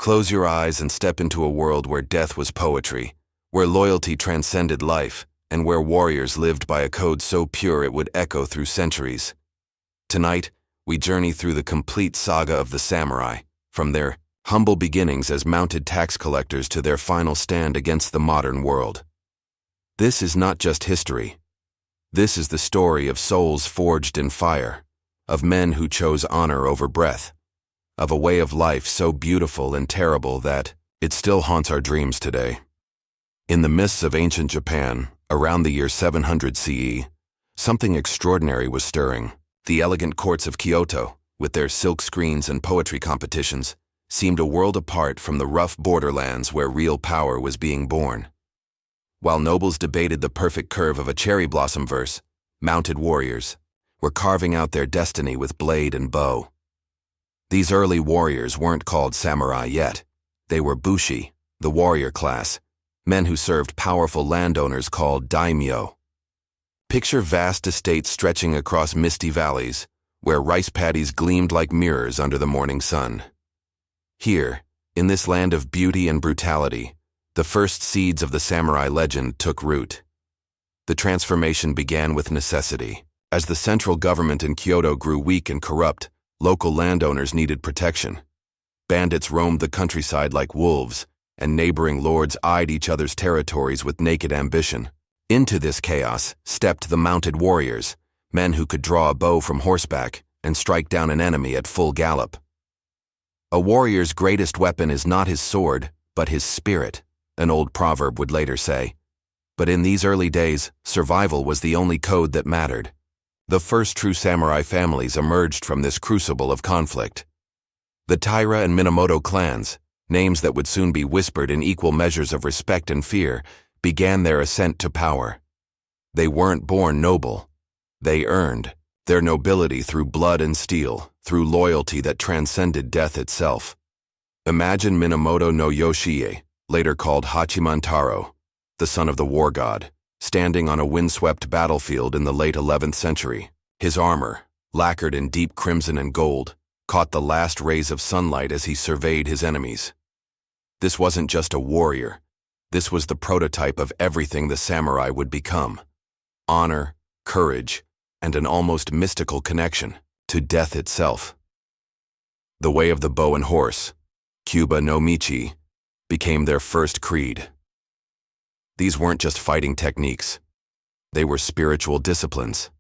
Close your eyes and step into a world where death was poetry, where loyalty transcended life, and where warriors lived by a code so pure it would echo through centuries. Tonight, we journey through the complete saga of the samurai, from their humble beginnings as mounted tax collectors to their final stand against the modern world. This is not just history. This is the story of souls forged in fire, of men who chose honor over breath, of a way of life so beautiful and terrible that it still haunts our dreams today. In the mists of ancient Japan, around the year 700 CE, something extraordinary was stirring. The elegant courts of Kyoto, with their silk screens and poetry competitions, seemed a world apart from the rough borderlands where real power was being born. While nobles debated the perfect curve of a cherry blossom verse, mounted warriors were carving out their destiny with blade and bow. These early warriors weren't called samurai yet. They were bushi, the warrior class, men who served powerful landowners called daimyo. Picture vast estates stretching across misty valleys, where rice paddies gleamed like mirrors under the morning sun. Here, in this land of beauty and brutality, the first seeds of the samurai legend took root. The transformation began with necessity. As the central government in Kyoto grew weak and corrupt, local landowners needed protection. Bandits roamed the countryside like wolves, and neighboring lords eyed each other's territories with naked ambition. Into this chaos stepped the mounted warriors, men who could draw a bow from horseback and strike down an enemy at full gallop. A warrior's greatest weapon is not his sword, but his spirit, an old proverb would later say. But in these early days, survival was the only code that mattered. The first true samurai families emerged from this crucible of conflict. The Taira and Minamoto clans, names that would soon be whispered in equal measures of respect and fear, began their ascent to power. They weren't born noble. They earned their nobility through blood and steel, through loyalty that transcended death itself. Imagine Minamoto no Yoshie, later called Hachiman Taro, the son of the war god, standing on a windswept battlefield in the late 11th century. His armor, lacquered in deep crimson and gold, caught the last rays of sunlight as he surveyed his enemies. This wasn't just a warrior. This was the prototype of everything the samurai would become: honor, courage, and an almost mystical connection to death itself. The way of the bow and horse, Kyuba no Michi, became their first creed. These weren't just fighting techniques. They were spiritual disciplines.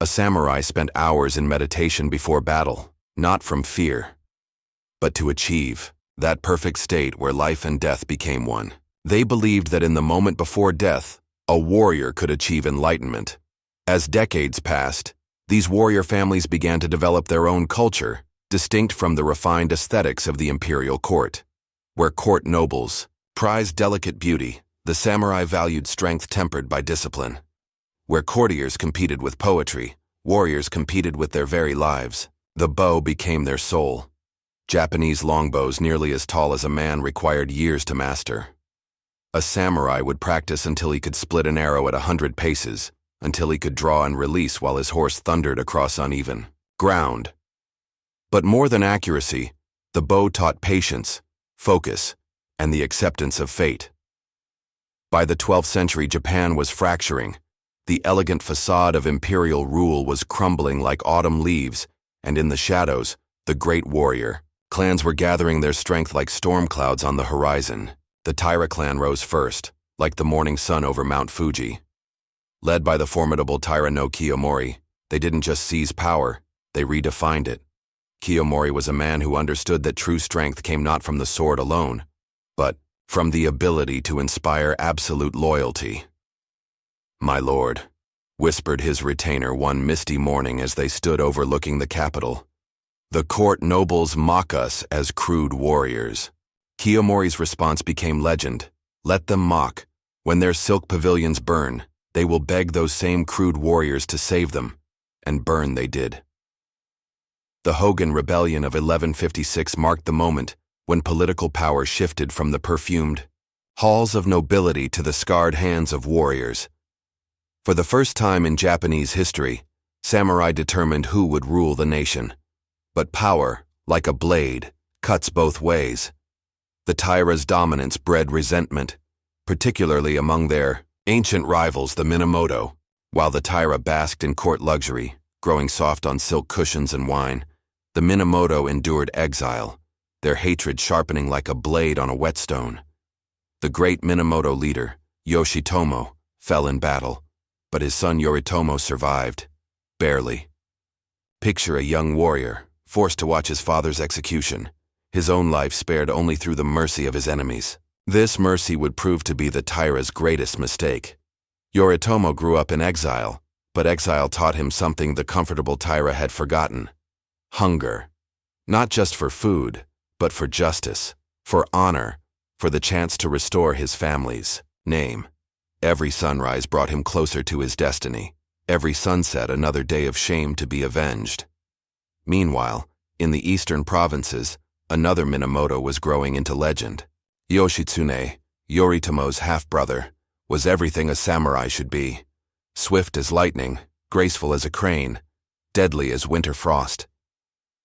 A samurai spent hours in meditation before battle, not from fear, but to achieve that perfect state where life and death became one. They believed that in the moment before death, a warrior could achieve enlightenment. As decades passed, these warrior families began to develop their own culture, distinct from the refined aesthetics of the imperial court. Where court nobles prized delicate beauty, the samurai valued strength tempered by discipline. Where courtiers competed with poetry, warriors competed with their very lives. The bow became their soul. Japanese longbows nearly as tall as a man required years to master. A samurai would practice until he could split an arrow at 100 paces, until he could draw and release while his horse thundered across uneven ground. But more than accuracy, the bow taught patience, focus, and the acceptance of fate. By the 12th century, Japan was fracturing. The elegant facade of imperial rule was crumbling like autumn leaves, and in the shadows, the great warrior clans were gathering their strength like storm clouds on the horizon. The Taira clan rose first, like the morning sun over Mount Fuji. Led by the formidable Taira no Kiyomori, they didn't just seize power, they redefined it. Kiyomori was a man who understood that true strength came not from the sword alone, but from the ability to inspire absolute loyalty. "My lord," whispered his retainer one misty morning as they stood overlooking the capital, "the court nobles mock us as crude warriors." Kiyomori's response became legend. "Let them mock. When their silk pavilions burn, they will beg those same crude warriors to save them." And burn they did. The Hogan Rebellion of 1156 marked the moment when political power shifted from the perfumed halls of nobility to the scarred hands of warriors. For the first time in Japanese history, samurai determined who would rule the nation. But power, like a blade, cuts both ways. The Taira's dominance bred resentment, particularly among their ancient rivals, the Minamoto. While the Taira basked in court luxury, growing soft on silk cushions and wine, the Minamoto endured exile, their hatred sharpening like a blade on a whetstone. The great Minamoto leader, Yoshitomo, fell in battle, but his son Yoritomo survived, barely. Picture a young warrior, forced to watch his father's execution, his own life spared only through the mercy of his enemies. This mercy would prove to be the Taira's greatest mistake. Yoritomo grew up in exile, but exile taught him something the comfortable Taira had forgotten: hunger. Not just for food, but for justice, for honor, for the chance to restore his family's name. Every sunrise brought him closer to his destiny. Every sunset another day of shame to be avenged. Meanwhile, in the eastern provinces, another Minamoto was growing into legend. Yoshitsune, Yoritomo's half-brother, was everything a samurai should be. Swift as lightning, graceful as a crane, deadly as winter frost.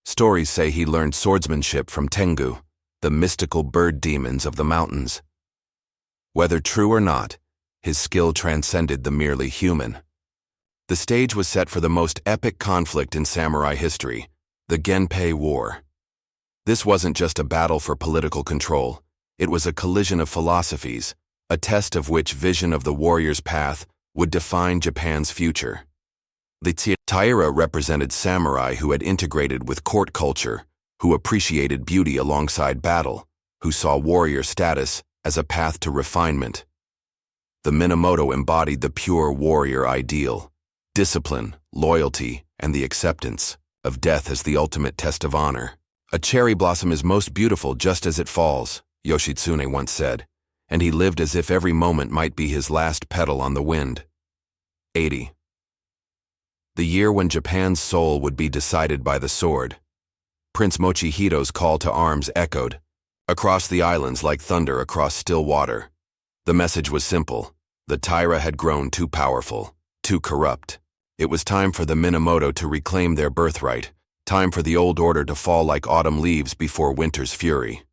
Stories say he learned swordsmanship from Tengu, the mystical bird demons of the mountains. Whether true or not, his skill transcended the merely human. The stage was set for the most epic conflict in samurai history, the Genpei War. This wasn't just a battle for political control, it was a collision of philosophies, a test of which vision of the warrior's path would define Japan's future. The Taira represented samurai who had integrated with court culture, who appreciated beauty alongside battle, who saw warrior status as a path to refinement. The Minamoto embodied the pure warrior ideal: discipline, loyalty, and the acceptance of death as the ultimate test of honor. "A cherry blossom is most beautiful just as it falls," Yoshitsune once said, and he lived as if every moment might be his last petal on the wind. 80. The year when Japan's soul would be decided by the sword. Prince Mochihido's call to arms echoed across the islands like thunder across still water. The message was simple: the Taira had grown too powerful, too corrupt. It was time for the Minamoto to reclaim their birthright, time for the old order to fall like autumn leaves before winter's fury.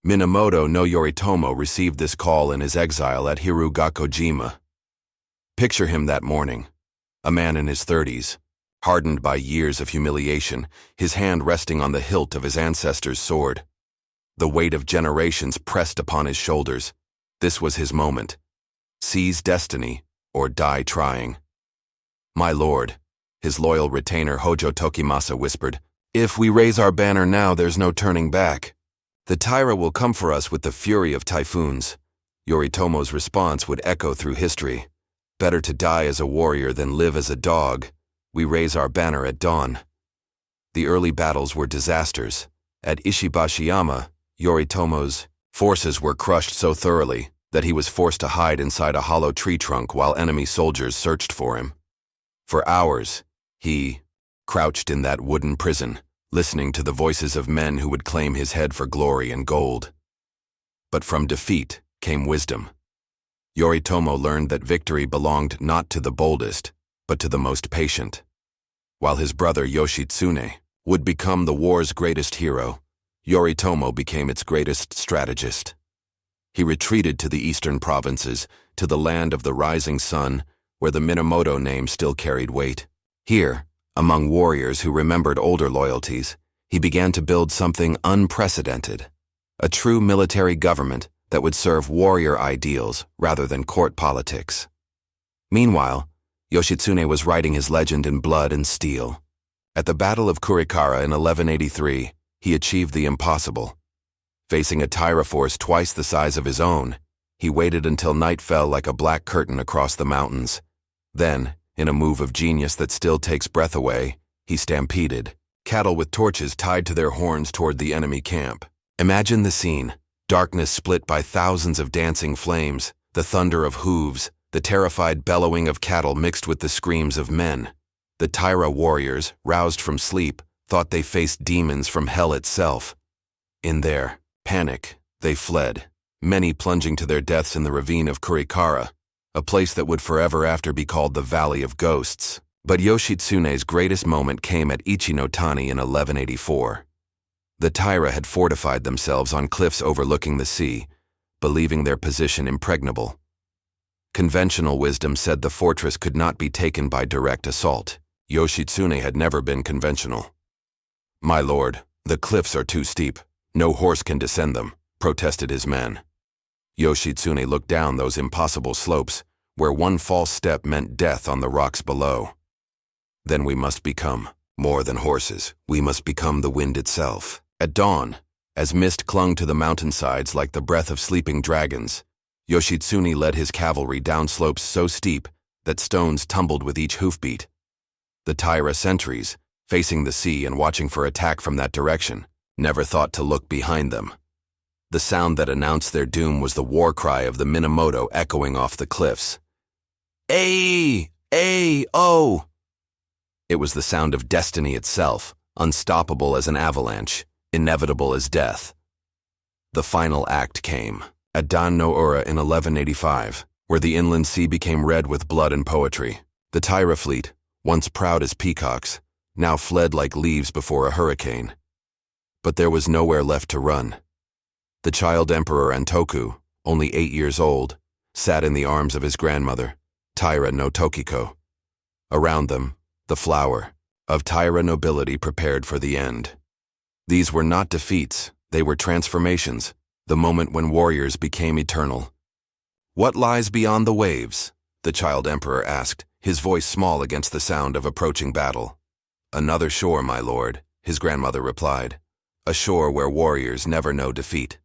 Minamoto no Yoritomo received this call in his exile at Hirugakojima. Picture him that morning, a man in his 30s, hardened by years of humiliation, his hand resting on the hilt of his ancestor's sword. The weight of generations pressed upon his shoulders. This was his moment. Seize destiny, or die trying. "My lord," his loyal retainer Hojo Tokimasa whispered, "if we raise our banner now, there's no turning back. The Taira will come for us with the fury of typhoons." Yoritomo's response would echo through history: "Better to die as a warrior than live as a dog. We raise our banner at dawn." The early battles were disasters. At Ishibashiyama, Yoritomo's forces were crushed so thoroughly that he was forced to hide inside a hollow tree trunk while enemy soldiers searched for him. For hours, he crouched in that wooden prison, listening to the voices of men who would claim his head for glory and gold. But from defeat came wisdom. Yoritomo learned that victory belonged not to the boldest, but to the most patient. While his brother Yoshitsune would become the war's greatest hero, Yoritomo became its greatest strategist. He retreated to the eastern provinces, to the land of the rising sun, where the Minamoto name still carried weight. Here, among warriors who remembered older loyalties, he began to build something unprecedented: a true military government that would serve warrior ideals rather than court politics. Meanwhile, Yoshitsune was writing his legend in blood and steel. At the Battle of Kurikara in 1183, he achieved the impossible. Facing a Taira force twice the size of his own, he waited until night fell like a black curtain across the mountains. Then, in a move of genius that still takes breath away, he stampeded cattle with torches tied to their horns toward the enemy camp. Imagine the scene: darkness split by thousands of dancing flames, the thunder of hooves, the terrified bellowing of cattle mixed with the screams of men. The Taira warriors, roused from sleep, thought they faced demons from hell itself. In their panic, they fled, many plunging to their deaths in the ravine of Kurikara, a place that would forever after be called the Valley of Ghosts. But Yoshitsune's greatest moment came at Ichinotani in 1184. The Taira had fortified themselves on cliffs overlooking the sea, believing their position impregnable. Conventional wisdom said the fortress could not be taken by direct assault. Yoshitsune had never been conventional. "My lord, the cliffs are too steep. No horse can descend them," protested his men. Yoshitsune looked down those impossible slopes, where one false step meant death on the rocks below. "Then we must become more than horses. We must become the wind itself." At dawn, as mist clung to the mountainsides like the breath of sleeping dragons, Yoshitsune led his cavalry down slopes so steep that stones tumbled with each hoofbeat. The Taira sentries, facing the sea and watching for attack from that direction, never thought to look behind them. The sound that announced their doom was the war cry of the Minamoto echoing off the cliffs. "Ay! Ay! Oh!" It was the sound of destiny itself, unstoppable as an avalanche, inevitable as death. The final act came, at Dan no Ura in 1185, where the inland sea became red with blood and poetry. The Taira fleet, once proud as peacocks, now fled like leaves before a hurricane. But there was nowhere left to run. The child emperor Antoku, only 8 years old, sat in the arms of his grandmother, Taira no Tokiko. Around them, the flower of Taira nobility prepared for the end. These were not defeats, they were transformations, the moment when warriors became eternal. "What lies beyond the waves?" the child emperor asked, his voice small against the sound of approaching battle. "Another shore, my lord," his grandmother replied, "a shore where warriors never know defeat."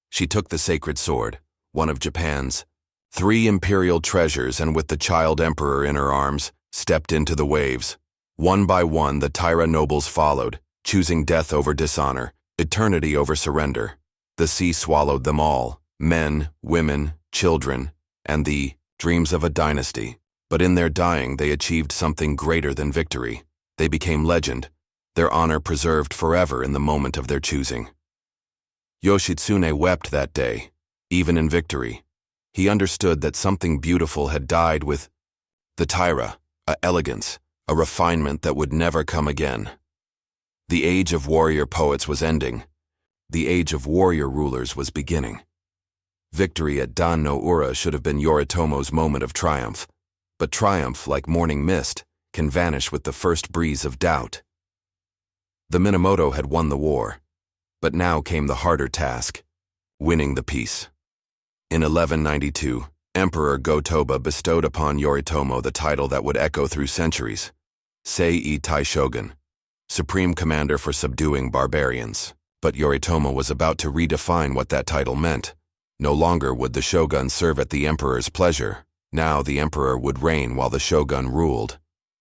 She took the sacred sword, one of Japan's 3 imperial treasures, and with the child emperor in her arms, stepped into the waves. One by one, the Taira nobles followed, choosing death over dishonor, eternity over surrender. The sea swallowed them all, men, women, children, and the dreams of a dynasty. But in their dying, they achieved something greater than victory. They became legend, their honor preserved forever in the moment of their choosing. Yoshitsune wept that day, even in victory. He understood that something beautiful had died with the Taira, a elegance, a refinement that would never come again. The age of warrior poets was ending. The age of warrior rulers was beginning. Victory at Dan no Ura should have been Yoritomo's moment of triumph. But triumph, like morning mist, can vanish with the first breeze of doubt. The Minamoto had won the war, but now came the harder task, winning the peace. In 1192, Emperor Go-Toba bestowed upon Yoritomo the title that would echo through centuries, Sei Taishogun, supreme commander for subduing barbarians. But Yoritomo was about to redefine what that title meant. No longer would the shogun serve at the emperor's pleasure. Now the emperor would reign while the shogun ruled.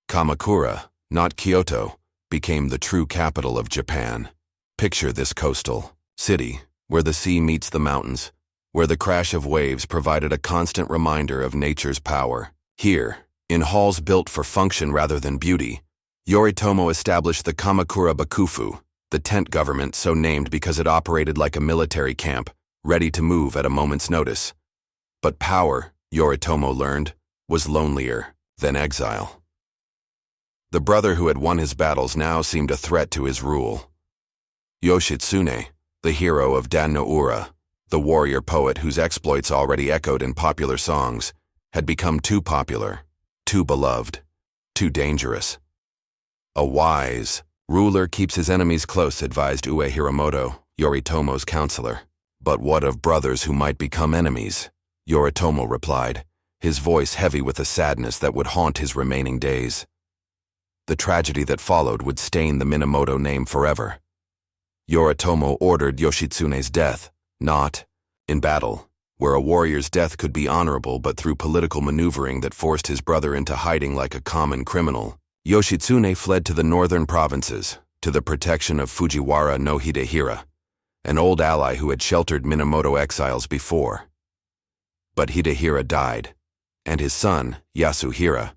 Kamakura, not Kyoto, became the true capital of Japan. Picture this coastal city, where the sea meets the mountains, where the crash of waves provided a constant reminder of nature's power. Here, in halls built for function rather than beauty, Yoritomo established the Kamakura Bakufu, the tent government so named because it operated like a military camp, ready to move at a moment's notice. But power, Yoritomo learned, was lonelier than exile. The brother who had won his battles now seemed a threat to his rule. Yoshitsune, the hero of Dan no Ura, the warrior poet whose exploits already echoed in popular songs, had become too popular, too beloved, too dangerous. "A wise ruler keeps his enemies close," advised Ue Hiromoto, Yoritomo's counselor. "But what of brothers who might become enemies?" Yoritomo replied, his voice heavy with a sadness that would haunt his remaining days. The tragedy that followed would stain the Minamoto name forever. Yoritomo ordered Yoshitsune's death, not in battle, where a warrior's death could be honorable, but through political maneuvering that forced his brother into hiding like a common criminal. Yoshitsune fled to the northern provinces, to the protection of Fujiwara no Hidehira, an old ally who had sheltered Minamoto exiles before. But Hidehira died, and his son, Yasuhira,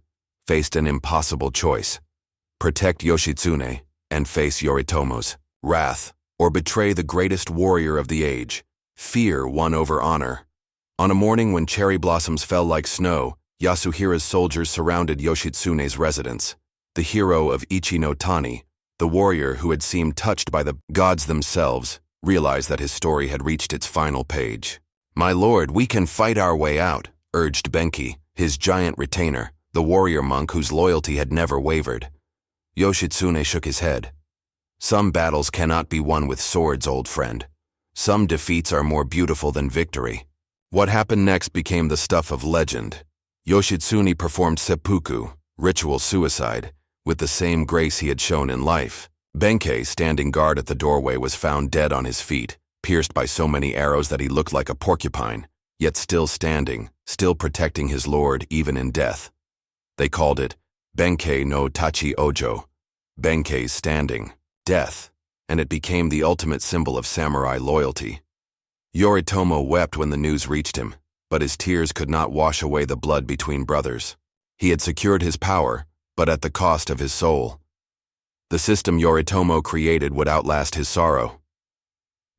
faced an impossible choice: protect Yoshitsune and face Yoritomo's wrath, or betray the greatest warrior of the age. Fear won over honor. On a morning when cherry blossoms fell like snow, Yasuhira's soldiers surrounded Yoshitsune's residence. The hero of Ichi no Tani, The warrior, who had seemed touched by the gods themselves, realized that his story had reached its final page. "My lord, we can fight our way out," urged Benki, his giant retainer, the warrior monk whose loyalty had never wavered. Yoshitsune shook his head. "Some battles cannot be won with swords, old friend. Some defeats are more beautiful than victory." What happened next became the stuff of legend. Yoshitsune performed seppuku, ritual suicide, with the same grace he had shown in life. Benkei, standing guard at the doorway, was found dead on his feet, pierced by so many arrows that he looked like a porcupine, yet still standing, still protecting his lord even in death. They called it Benkei no Tachi Ojo, Benkei's standing, death, and it became the ultimate symbol of samurai loyalty. Yoritomo wept when the news reached him, but his tears could not wash away the blood between brothers. He had secured his power, but at the cost of his soul. The system Yoritomo created would outlast his sorrow.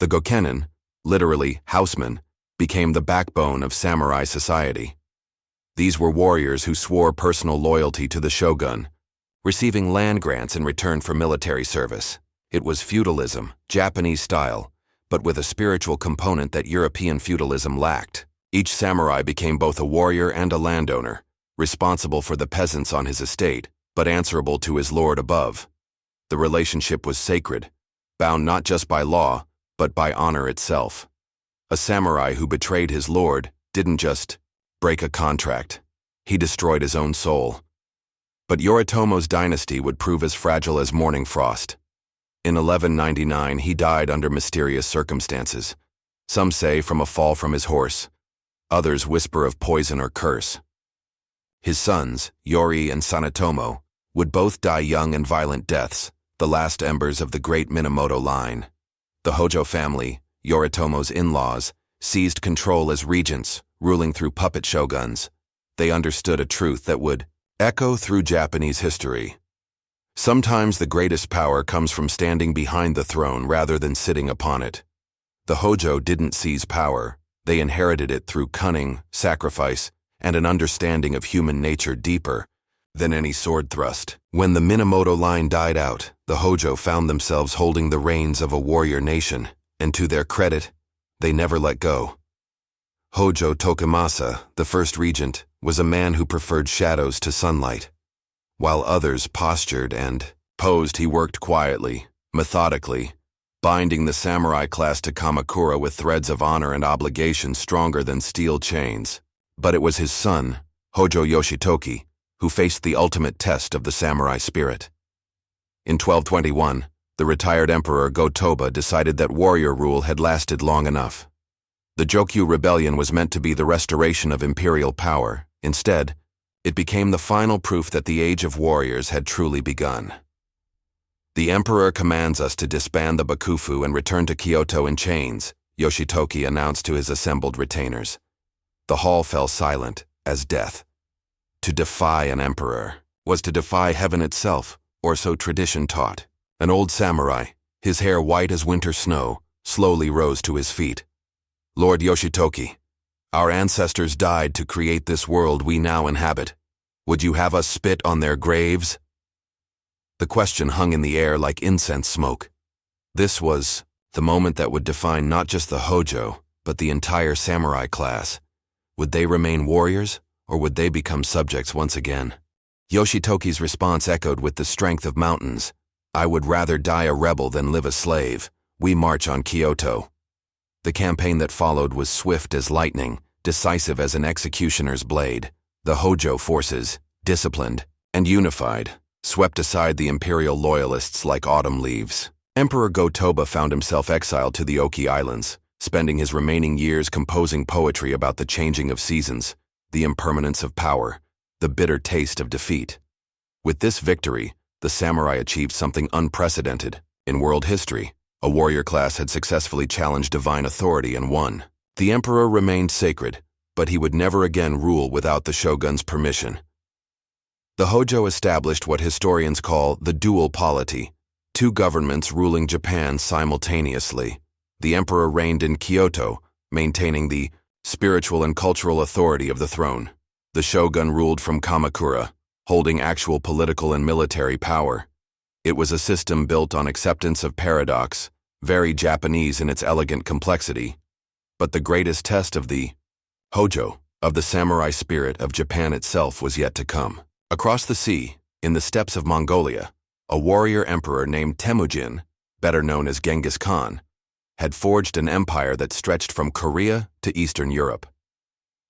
The Gokenin, literally housemen, became the backbone of samurai society. These were warriors who swore personal loyalty to the shogun, receiving land grants in return for military service. It was feudalism, Japanese style, but with a spiritual component that European feudalism lacked. Each samurai became both a warrior and a landowner, responsible for the peasants on his estate, but answerable to his lord above. The relationship was sacred, bound not just by law, but by honor itself. A samurai who betrayed his lord didn't just break a contract. He destroyed his own soul. But Yoritomo's dynasty would prove as fragile as morning frost. In 1199, he died under mysterious circumstances. Some say from a fall from his horse. Others whisper of poison or curse. His sons, Yori and Sanetomo, would both die young and violent deaths, the last embers of the great Minamoto line. The Hojo family, Yoritomo's in-laws, seized control as regents, ruling through puppet shoguns. They understood a truth that would echo through Japanese history. Sometimes the greatest power comes from standing behind the throne rather than sitting upon it. The Hojo didn't seize power. They inherited it through cunning, sacrifice, and an understanding of human nature deeper than any sword thrust. When the Minamoto line died out, the Hojo found themselves holding the reins of a warrior nation, and to their credit, they never let go. Hojo Tokimasa, the first regent, was a man who preferred shadows to sunlight. While others postured and posed, he worked quietly, methodically, binding the samurai class to Kamakura with threads of honor and obligation stronger than steel chains. But it was his son, Hojo Yoshitoki, who faced the ultimate test of the samurai spirit. In 1221, the retired emperor Go-Toba decided that warrior rule had lasted long enough. The Jokyu Rebellion was meant to be the restoration of imperial power. Instead, it became the final proof that the age of warriors had truly begun. "The emperor commands us to disband the Bakufu and return to Kyoto in chains," Yoshitoki announced to his assembled retainers. The hall fell silent as death. To defy an emperor was to defy heaven itself, or so tradition taught. An old samurai, his hair white as winter snow, slowly rose to his feet. "Lord Yoshitoki, our ancestors died to create this world we now inhabit. Would you have us spit on their graves?" The question hung in the air like incense smoke. This was the moment that would define not just the Hojo, but the entire samurai class. Would they remain warriors, or would they become subjects once again? Yoshitoki's response echoed with the strength of mountains. "I would rather die a rebel than live a slave. We march on Kyoto." The campaign that followed was swift as lightning, decisive as an executioner's blade. The Hojo forces, disciplined and unified, swept aside the imperial loyalists like autumn leaves. Emperor Go-Toba found himself exiled to the Oki Islands, spending his remaining years composing poetry about the changing of seasons, the impermanence of power, the bitter taste of defeat. With this victory, the samurai achieved something unprecedented in world history. A warrior class had successfully challenged divine authority and won. The emperor remained sacred, but he would never again rule without the shogun's permission. The Hojo established what historians call the dual polity, two governments ruling Japan simultaneously. The emperor reigned in Kyoto, maintaining the spiritual and cultural authority of the throne. The shogun ruled from Kamakura, holding actual political and military power. It was a system built on acceptance of paradox, very Japanese in its elegant complexity, but the greatest test of the Hojo, of the samurai spirit of Japan itself, was yet to come. Across the sea, in the steppes of Mongolia, a warrior emperor named Temujin, better known as Genghis Khan, had forged an empire that stretched from Korea to Eastern Europe.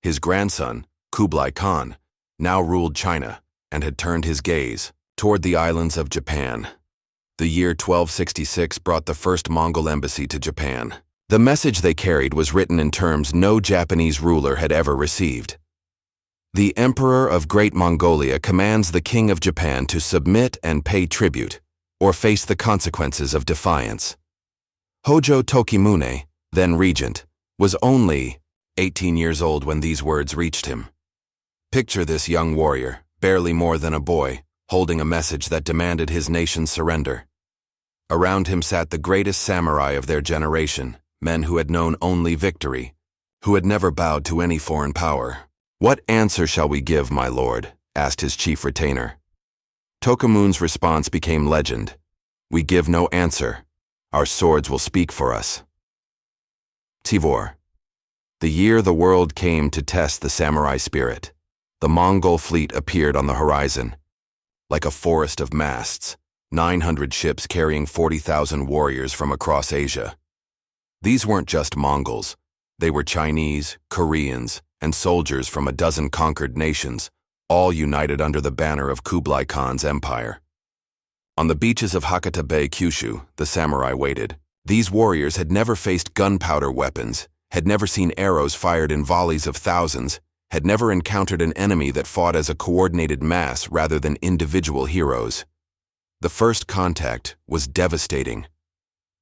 His grandson, Kublai Khan, now ruled China and had turned his gaze toward the islands of Japan. The year 1266 brought the first Mongol embassy to Japan. The message they carried was written in terms no Japanese ruler had ever received. The Emperor of Great Mongolia commands the King of Japan to submit and pay tribute, or face the consequences of defiance. Hojo Tokimune, then regent, was only 18 years old when these words reached him. Picture this young warrior, barely more than a boy, holding a message that demanded his nation's surrender. Around him sat the greatest samurai of their generation, men who had known only victory, who had never bowed to any foreign power. "What answer shall we give, my lord?" asked his chief retainer. Tokimune's response became legend. "We give no answer. Our swords will speak for us." Tivor. The year the world came to test the samurai spirit, the Mongol fleet appeared on the horizon. Like a forest of masts, 900 ships carrying 40,000 warriors from across Asia. These weren't just Mongols. They were Chinese, Koreans, and soldiers from a dozen conquered nations, all united under the banner of Kublai Khan's empire. On the beaches of Hakata Bay, Kyushu, the samurai waited. These warriors had never faced gunpowder weapons, had never seen arrows fired in volleys of thousands, had never encountered an enemy that fought as a coordinated mass rather than individual heroes. The first contact was devastating.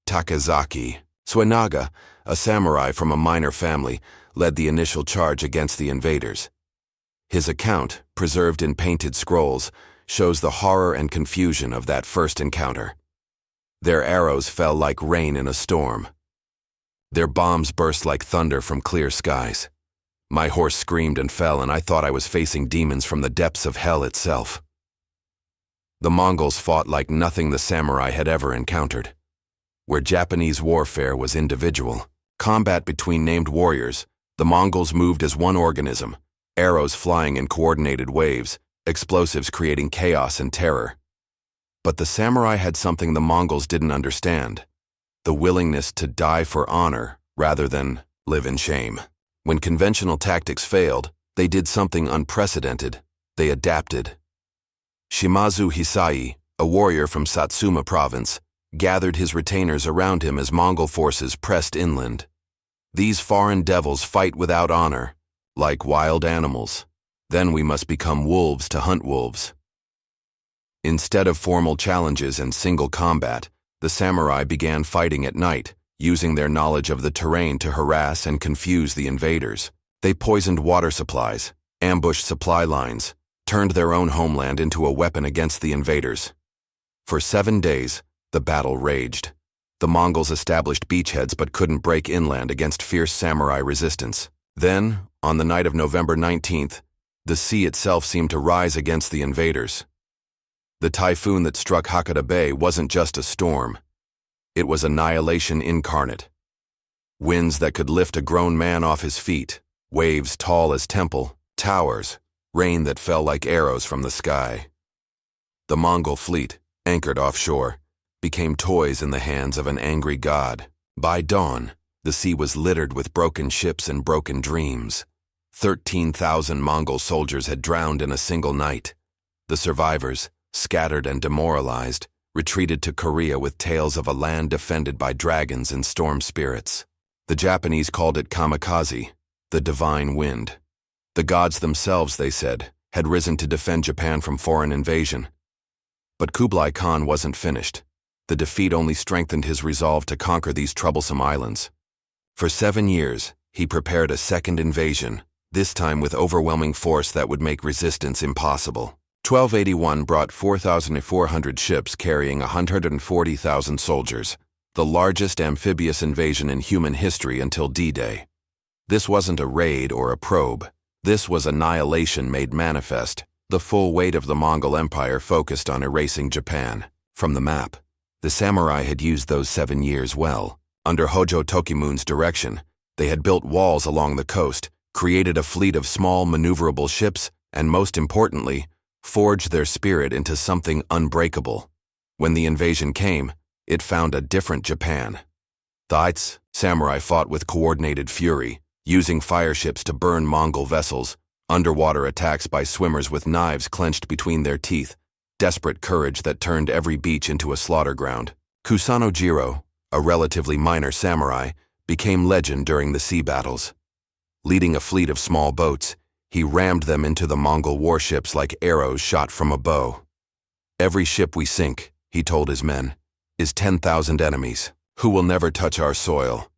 Takazaki Suenaga, a samurai from a minor family, led the initial charge against the invaders. His account, preserved in painted scrolls, shows the horror and confusion of that first encounter. Their arrows fell like rain in a storm. Their bombs burst like thunder from clear skies. My horse screamed and fell, and I thought I was facing demons from the depths of hell itself. The Mongols fought like nothing the samurai had ever encountered. Where Japanese warfare was individual, combat between named warriors, the Mongols moved as one organism, arrows flying in coordinated waves, explosives creating chaos and terror. But the samurai had something the Mongols didn't understand: the willingness to die for honor rather than live in shame. When conventional tactics failed, they did something unprecedented. They adapted. Shimazu Hisai, a warrior from Satsuma province, gathered his retainers around him as Mongol forces pressed inland. These foreign devils fight without honor, like wild animals. Then we must become wolves to hunt wolves. Instead of formal challenges and single combat, the samurai began fighting at night, using their knowledge of the terrain to harass and confuse the invaders. They poisoned water supplies, ambushed supply lines, turned their own homeland into a weapon against the invaders. For 7 days, the battle raged. The Mongols established beachheads but couldn't break inland against fierce samurai resistance. Then, on the night of November 19th, the sea itself seemed to rise against the invaders. The typhoon that struck Hakata Bay wasn't just a storm. It was annihilation incarnate. Winds that could lift a grown man off his feet, waves tall as temple towers, rain that fell like arrows from the sky. The Mongol fleet, anchored offshore, became toys in the hands of an angry god. By dawn, the sea was littered with broken ships and broken dreams. 13,000 Mongol soldiers had drowned in a single night. The survivors, scattered and demoralized, retreated to Korea with tales of a land defended by dragons and storm spirits. The Japanese called it kamikaze, the divine wind. The gods themselves, they said, had risen to defend Japan from foreign invasion. But Kublai Khan wasn't finished. The defeat only strengthened his resolve to conquer these troublesome islands. For 7 years, he prepared a second invasion, this time with overwhelming force that would make resistance impossible. 1281 brought 4,400 ships carrying 140,000 soldiers, the largest amphibious invasion in human history until D-Day. This wasn't a raid or a probe. This was annihilation made manifest. The full weight of the Mongol Empire focused on erasing Japan. From the map, the samurai had used those 7 years well. Under Hojo Tokimun's direction, they had built walls along the coast, created a fleet of small maneuverable ships, and most importantly, forged their spirit into something unbreakable. When the invasion came, it found a different Japan. The samurai fought with coordinated fury, using fireships to burn Mongol vessels, underwater attacks by swimmers with knives clenched between their teeth, desperate courage that turned every beach into a slaughter ground. Kusano Jiro, a relatively minor samurai, became legend during the sea battles. Leading a fleet of small boats, he rammed them into the Mongol warships like arrows shot from a bow. "Every ship we sink," he told his men, "is 10,000 enemies, who will never touch our soil."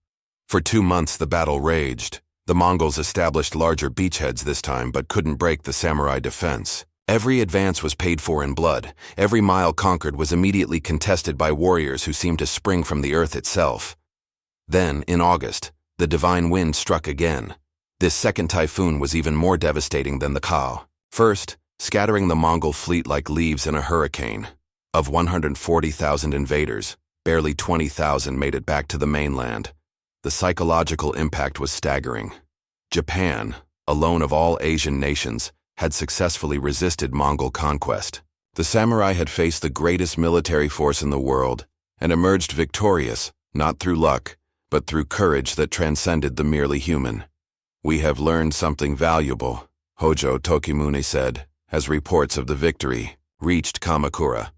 For 2 months the battle raged. The Mongols established larger beachheads this time but couldn't break the samurai defense. Every advance was paid for in blood. Every mile conquered was immediately contested by warriors who seemed to spring from the earth itself. Then, in August, the divine wind struck again. This second typhoon was even more devastating than the Kao. First, scattering the Mongol fleet like leaves in a hurricane. Of 140,000 invaders, barely 20,000 made it back to the mainland. The psychological impact was staggering. Japan, alone of all Asian nations, had successfully resisted Mongol conquest. The samurai had faced the greatest military force in the world and emerged victorious, not through luck, but through courage that transcended the merely human. "We have learned something valuable," Hojo Tokimune said, as reports of the victory reached Kamakura.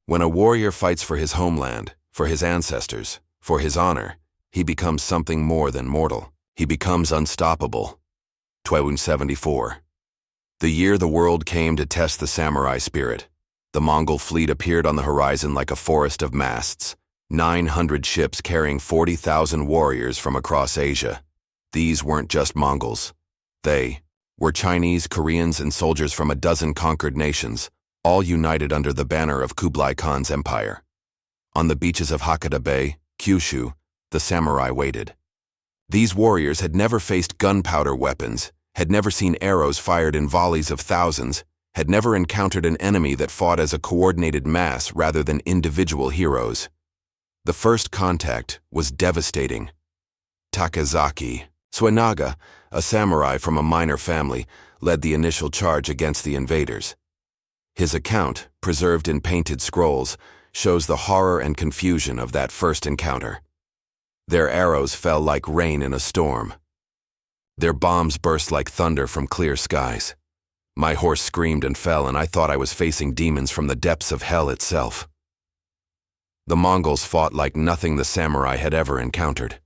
"When a warrior fights for his homeland, for his ancestors, for his honor, he becomes something more than mortal. He becomes unstoppable." 1274. The year the world came to test the samurai spirit. The Mongol fleet appeared on the horizon like a forest of masts, 900 ships carrying 40,000 warriors from across Asia. These weren't just Mongols. They were Chinese, Koreans, and soldiers from a dozen conquered nations, all united under the banner of Kublai Khan's empire. On the beaches of Hakata Bay, Kyushu, the samurai waited. These warriors had never faced gunpowder weapons, had never seen arrows fired in volleys of thousands, had never encountered an enemy that fought as a coordinated mass rather than individual heroes. The first contact was devastating. Takazaki Suenaga, a samurai from a minor family, led the initial charge against the invaders. His account, preserved in painted scrolls, shows the horror and confusion of that first encounter. Their arrows fell like rain in a storm. Their bombs burst like thunder from clear skies. My horse screamed and fell, and I thought I was facing demons from the depths of hell itself. The Mongols fought like nothing the samurai had ever encountered.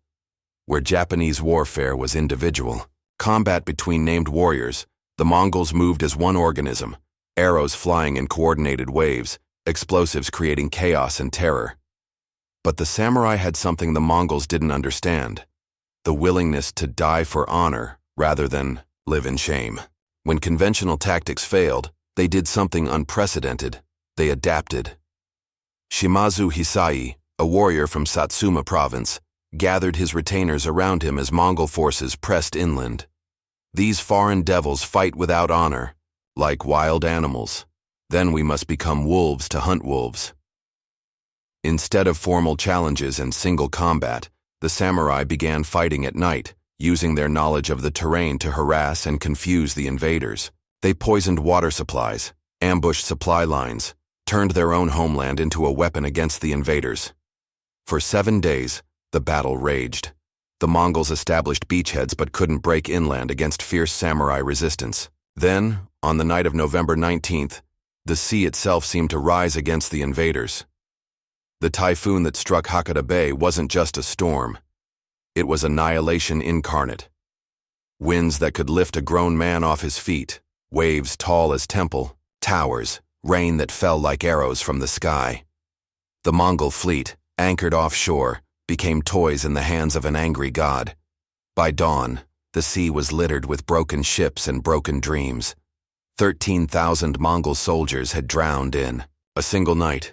Where Japanese warfare was individual, combat between named warriors, the Mongols moved as one organism, arrows flying in coordinated waves, explosives creating chaos and terror. But the samurai had something the Mongols didn't understand: the willingness to die for honor rather than live in shame. When conventional tactics failed, they did something unprecedented. They adapted. Shimazu Hisai, a warrior from Satsuma province, gathered his retainers around him as Mongol forces pressed inland. These foreign devils fight without honor, like wild animals. Then we must become wolves to hunt wolves. Instead of formal challenges and single combat, the samurai began fighting at night, using their knowledge of the terrain to harass and confuse the invaders. They poisoned water supplies, ambushed supply lines, turned their own homeland into a weapon against the invaders. For 7 days, the battle raged. The Mongols established beachheads but couldn't break inland against fierce samurai resistance. Then, on the night of November 19th, the sea itself seemed to rise against the invaders. The typhoon that struck Hakata Bay wasn't just a storm. It was annihilation incarnate. Winds that could lift a grown man off his feet, waves tall as temple towers, rain that fell like arrows from the sky. The Mongol fleet, anchored offshore, became toys in the hands of an angry god. By dawn, the sea was littered with broken ships and broken dreams. 13,000 Mongol soldiers had drowned in a single night.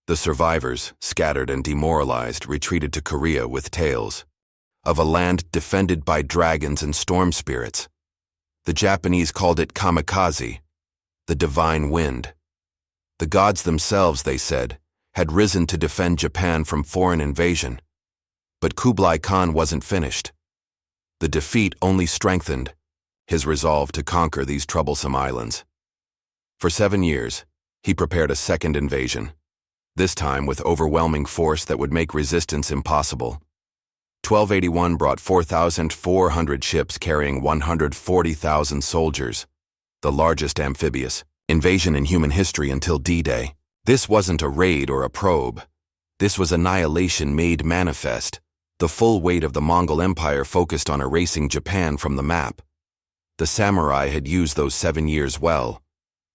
The survivors, scattered and demoralized, retreated to Korea with tales of a land defended by dragons and storm spirits. The Japanese called it kamikaze, the divine wind. The gods themselves, they said, had risen to defend Japan from foreign invasion. But Kublai Khan wasn't finished. The defeat only strengthened his resolve to conquer these troublesome islands. For 7 years, he prepared a second invasion, this time with overwhelming force that would make resistance impossible. 1281 brought 4,400 ships carrying 140,000 soldiers, the largest amphibious invasion in human history until D-Day. This wasn't a raid or a probe. This was annihilation made manifest. The full weight of the Mongol Empire focused on erasing Japan from the map. The samurai had used those 7 years well.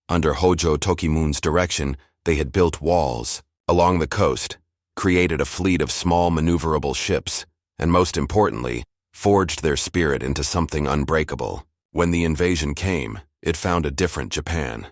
Under Hojo Tokimun's direction, they had built walls along the coast, created a fleet of small maneuverable ships, and most importantly, forged their spirit into something unbreakable. When the invasion came, it found a different Japan.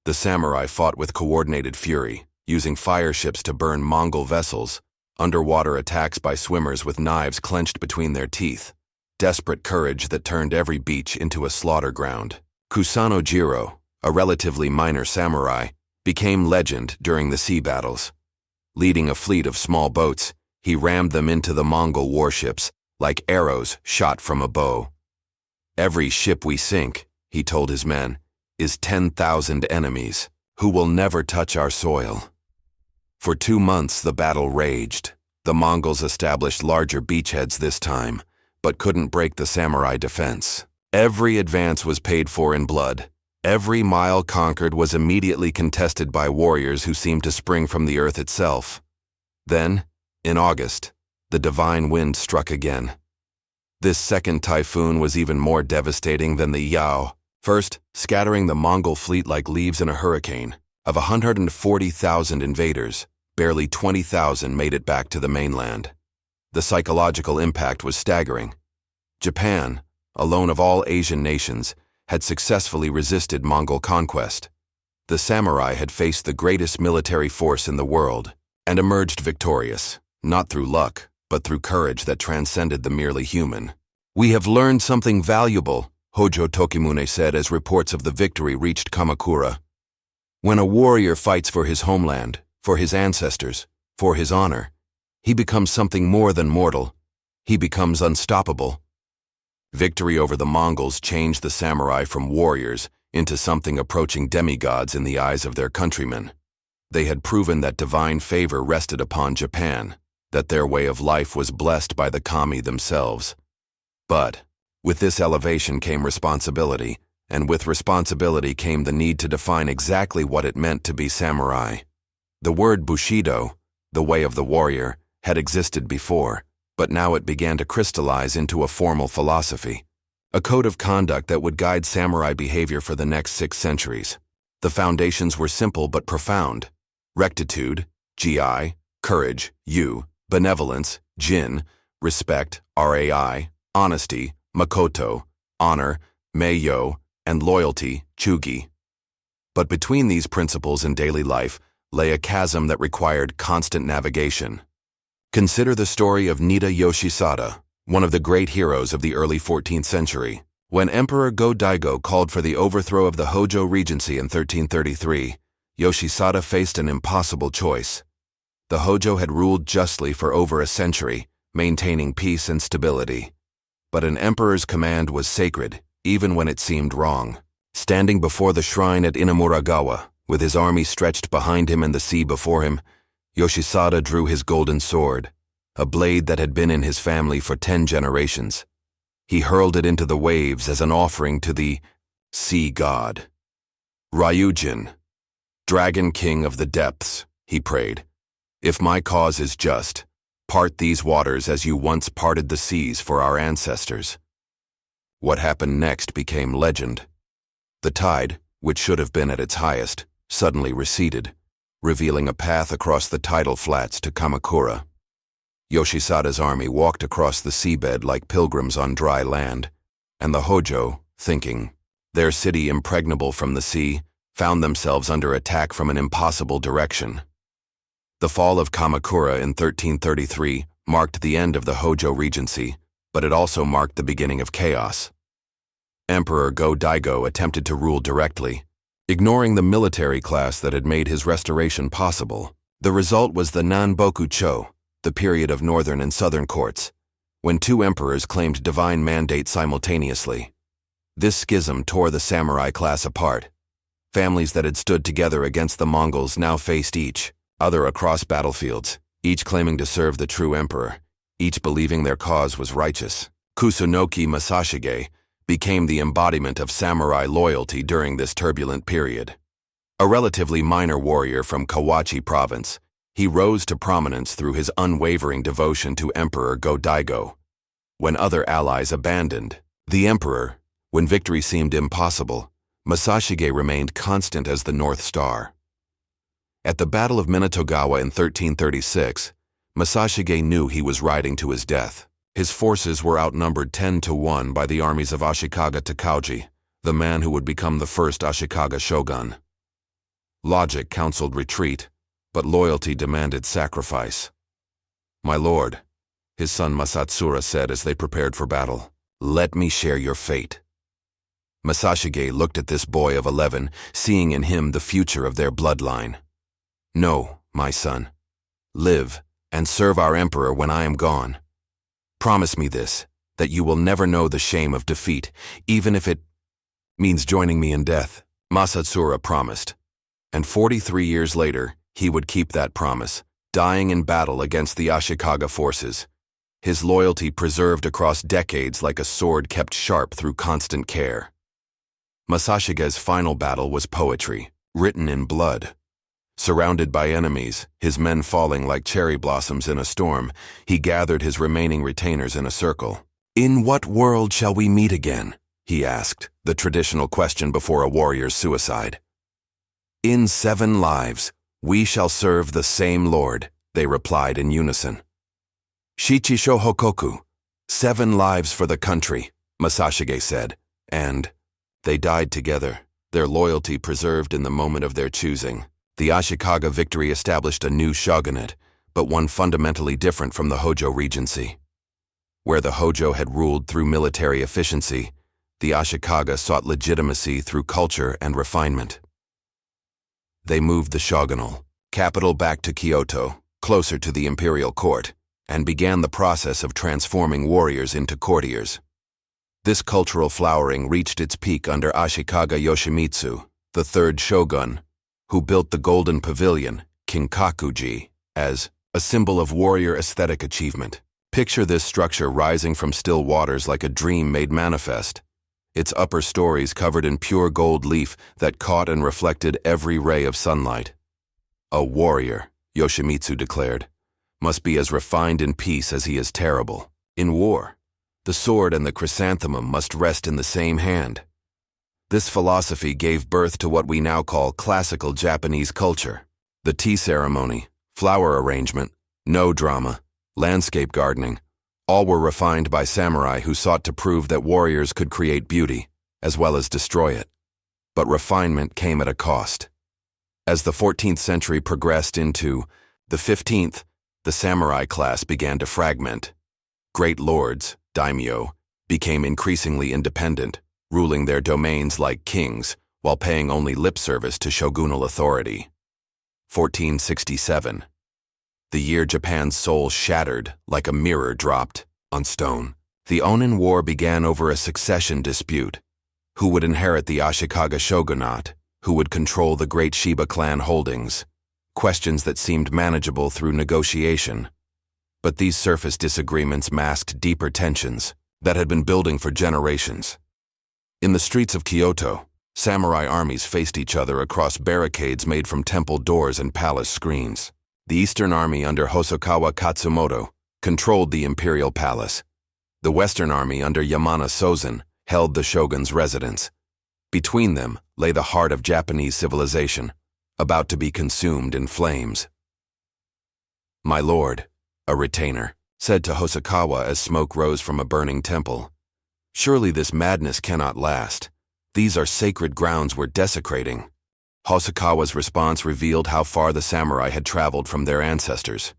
The samurai fought with coordinated fury, using fire ships to burn Mongol vessels, underwater attacks by swimmers with knives clenched between their teeth, desperate courage that turned every beach into a slaughter ground. Kusano Jiro, a relatively minor samurai, became legend during the sea battles. Leading a fleet of small boats, he rammed them into the Mongol warships like arrows shot from a bow. "Every ship we sink," he told his men, "is 10,000 enemies who will never touch our soil." For 2 months the battle raged. The Mongols established larger beachheads this time, but couldn't break the samurai defense. Every advance was paid for in blood. Every mile conquered was immediately contested by warriors who seemed to spring from the earth itself. Then, in August, the divine wind struck again. This second typhoon was even more devastating than the Yao, first scattering the Mongol fleet like leaves in a hurricane. Of 140,000 invaders, barely 20,000 made it back to the mainland. The psychological impact was staggering. Japan, alone of all Asian nations, had successfully resisted Mongol conquest. The samurai had faced the greatest military force in the world and emerged victorious, not through luck, but through courage that transcended the merely human. "We have learned something valuable," Hojo Tokimune said as reports of the victory reached Kamakura. "When a warrior fights for his homeland, for his ancestors, for his honor, he becomes something more than mortal. He becomes unstoppable." Victory over the Mongols changed the samurai from warriors into something approaching demigods in the eyes of their countrymen. They had proven that divine favor rested upon Japan, that their way of life was blessed by the kami themselves. But with this elevation came responsibility, and with responsibility came the need to define exactly what it meant to be samurai. The word Bushido, the way of the warrior, had existed before, but now it began to crystallize into a formal philosophy, a code of conduct that would guide samurai behavior for the next 6 centuries. The foundations were simple but profound: rectitude, Gi, courage, U, benevolence, Jin, respect, Rai, honesty, Makoto, honor, Meiyo, and loyalty, Chugi. But between these principles in daily life lay a chasm that required constant navigation. Consider the story of Nida Yoshisada, one of the great heroes of the early 14th century. When Emperor Go-Daigo called for the overthrow of the Hojo Regency in 1333, Yoshisada faced an impossible choice. The Hojo had ruled justly for over a century, maintaining peace and stability. But an emperor's command was sacred, even when it seemed wrong. Standing before the shrine at Inamuragawa, with his army stretched behind him and the sea before him, Yoshisada drew his golden sword, a blade that had been in his family for 10 generations. He hurled it into the waves as an offering to the sea god. "Ryujin, Dragon King of the depths," he prayed, "if my cause is just, part these waters as you once parted the seas for our ancestors." What happened next became legend. The tide, which should have been at its highest, suddenly receded, revealing a path across the tidal flats to Kamakura. Yoshisada's army walked across the seabed like pilgrims on dry land, and the Hojo, thinking their city impregnable from the sea, found themselves under attack from an impossible direction. The fall of Kamakura in 1333 marked the end of the Hojo Regency, but it also marked the beginning of chaos. Emperor Go-Daigo attempted to rule directly, ignoring the military class that had made his restoration possible. The result was the Nanboku-cho, the period of northern and southern courts, when two emperors claimed divine mandate simultaneously. This schism tore the samurai class apart. Families that had stood together against the Mongols now faced each other across battlefields, each claiming to serve the true emperor, each believing their cause was righteous. Kusunoki Masashige became the embodiment of samurai loyalty during this turbulent period. A relatively minor warrior from Kawachi province, he rose to prominence through his unwavering devotion to Emperor Go-Daigo. When other allies abandoned the emperor, when victory seemed impossible, Masashige remained constant as the North Star. At the Battle of Minatogawa in 1336, Masashige knew he was riding to his death. His forces were outnumbered 10-1 by the armies of Ashikaga Takauji, the man who would become the first Ashikaga shogun. Logic counseled retreat, but loyalty demanded sacrifice. "My lord," his son Masatsura said as they prepared for battle, "let me share your fate." Masashige looked at this boy of 11, seeing in him the future of their bloodline. "No, my son. Live and serve our emperor when I am gone. Promise me this, that you will never know the shame of defeat, even if it means joining me in death." Masatsura promised. And 43 years later, he would keep that promise, dying in battle against the Ashikaga forces. His loyalty preserved across decades like a sword kept sharp through constant care. Masashige's final battle was poetry, written in blood. Surrounded by enemies, his men falling like cherry blossoms in a storm, he gathered his remaining retainers in a circle. "In what world shall we meet again?" he asked, the traditional question before a warrior's suicide. "In 7 lives, we shall serve the same Lord," they replied in unison. "Shichisho Hokoku, 7 lives for the country," Masashige said, and they died together, their loyalty preserved in the moment of their choosing. The Ashikaga victory established a new shogunate, but one fundamentally different from the Hojo regency. Where the Hojo had ruled through military efficiency, the Ashikaga sought legitimacy through culture and refinement. They moved the shogunal capital back to Kyoto, closer to the imperial court, and began the process of transforming warriors into courtiers. This cultural flowering reached its peak under Ashikaga Yoshimitsu, the third shogun, who built the Golden Pavilion, Kinkakuji, as a symbol of warrior aesthetic achievement. Picture this structure rising from still waters like a dream made manifest, its upper stories covered in pure gold leaf that caught and reflected every ray of sunlight. "A warrior," Yoshimitsu declared, "must be as refined in peace as he is terrible. In war, the sword and the chrysanthemum must rest in the same hand." This philosophy gave birth to what we now call classical Japanese culture. The tea ceremony, flower arrangement, no drama, landscape gardening, all were refined by samurai who sought to prove that warriors could create beauty, as well as destroy it. But refinement came at a cost. As the 14th century progressed into the 15th, the samurai class began to fragment. Great lords, daimyo, became increasingly independent, ruling their domains like kings, while paying only lip service to shogunal authority. 1467. The year Japan's soul shattered like a mirror dropped on stone. The Onin War began over a succession dispute. Who would inherit the Ashikaga shogunate? Who would control the great Shiba clan holdings? Questions that seemed manageable through negotiation. But these surface disagreements masked deeper tensions that had been building for generations. In the streets of Kyoto, samurai armies faced each other across barricades made from temple doors and palace screens. The Eastern Army under Hosokawa Katsumoto controlled the imperial palace. The Western Army under Yamana Sozen held the shogun's residence. Between them lay the heart of Japanese civilization, about to be consumed in flames. "My lord," a retainer said to Hosokawa as smoke rose from a burning temple, "surely this madness cannot last. These are sacred grounds we're desecrating." Hosokawa's response revealed how far the samurai had traveled from their ancestors.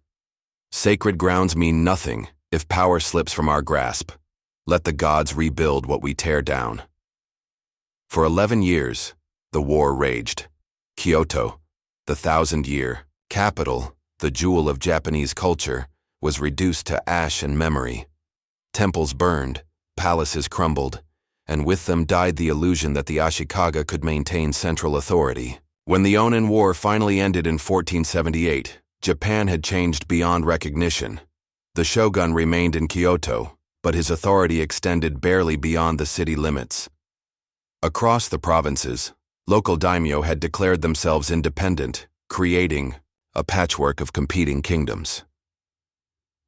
"Sacred grounds mean nothing if power slips from our grasp. Let the gods rebuild what we tear down." For 11 years, the war raged. Kyoto, the 1,000-year capital, the jewel of Japanese culture, was reduced to ash and memory. Temples burned, palaces crumbled, and with them died the illusion that the Ashikaga could maintain central authority. When the Onin War finally ended in 1478, Japan had changed beyond recognition. The shogun remained in Kyoto, but his authority extended barely beyond the city limits. Across the provinces, local daimyo had declared themselves independent, creating a patchwork of competing kingdoms.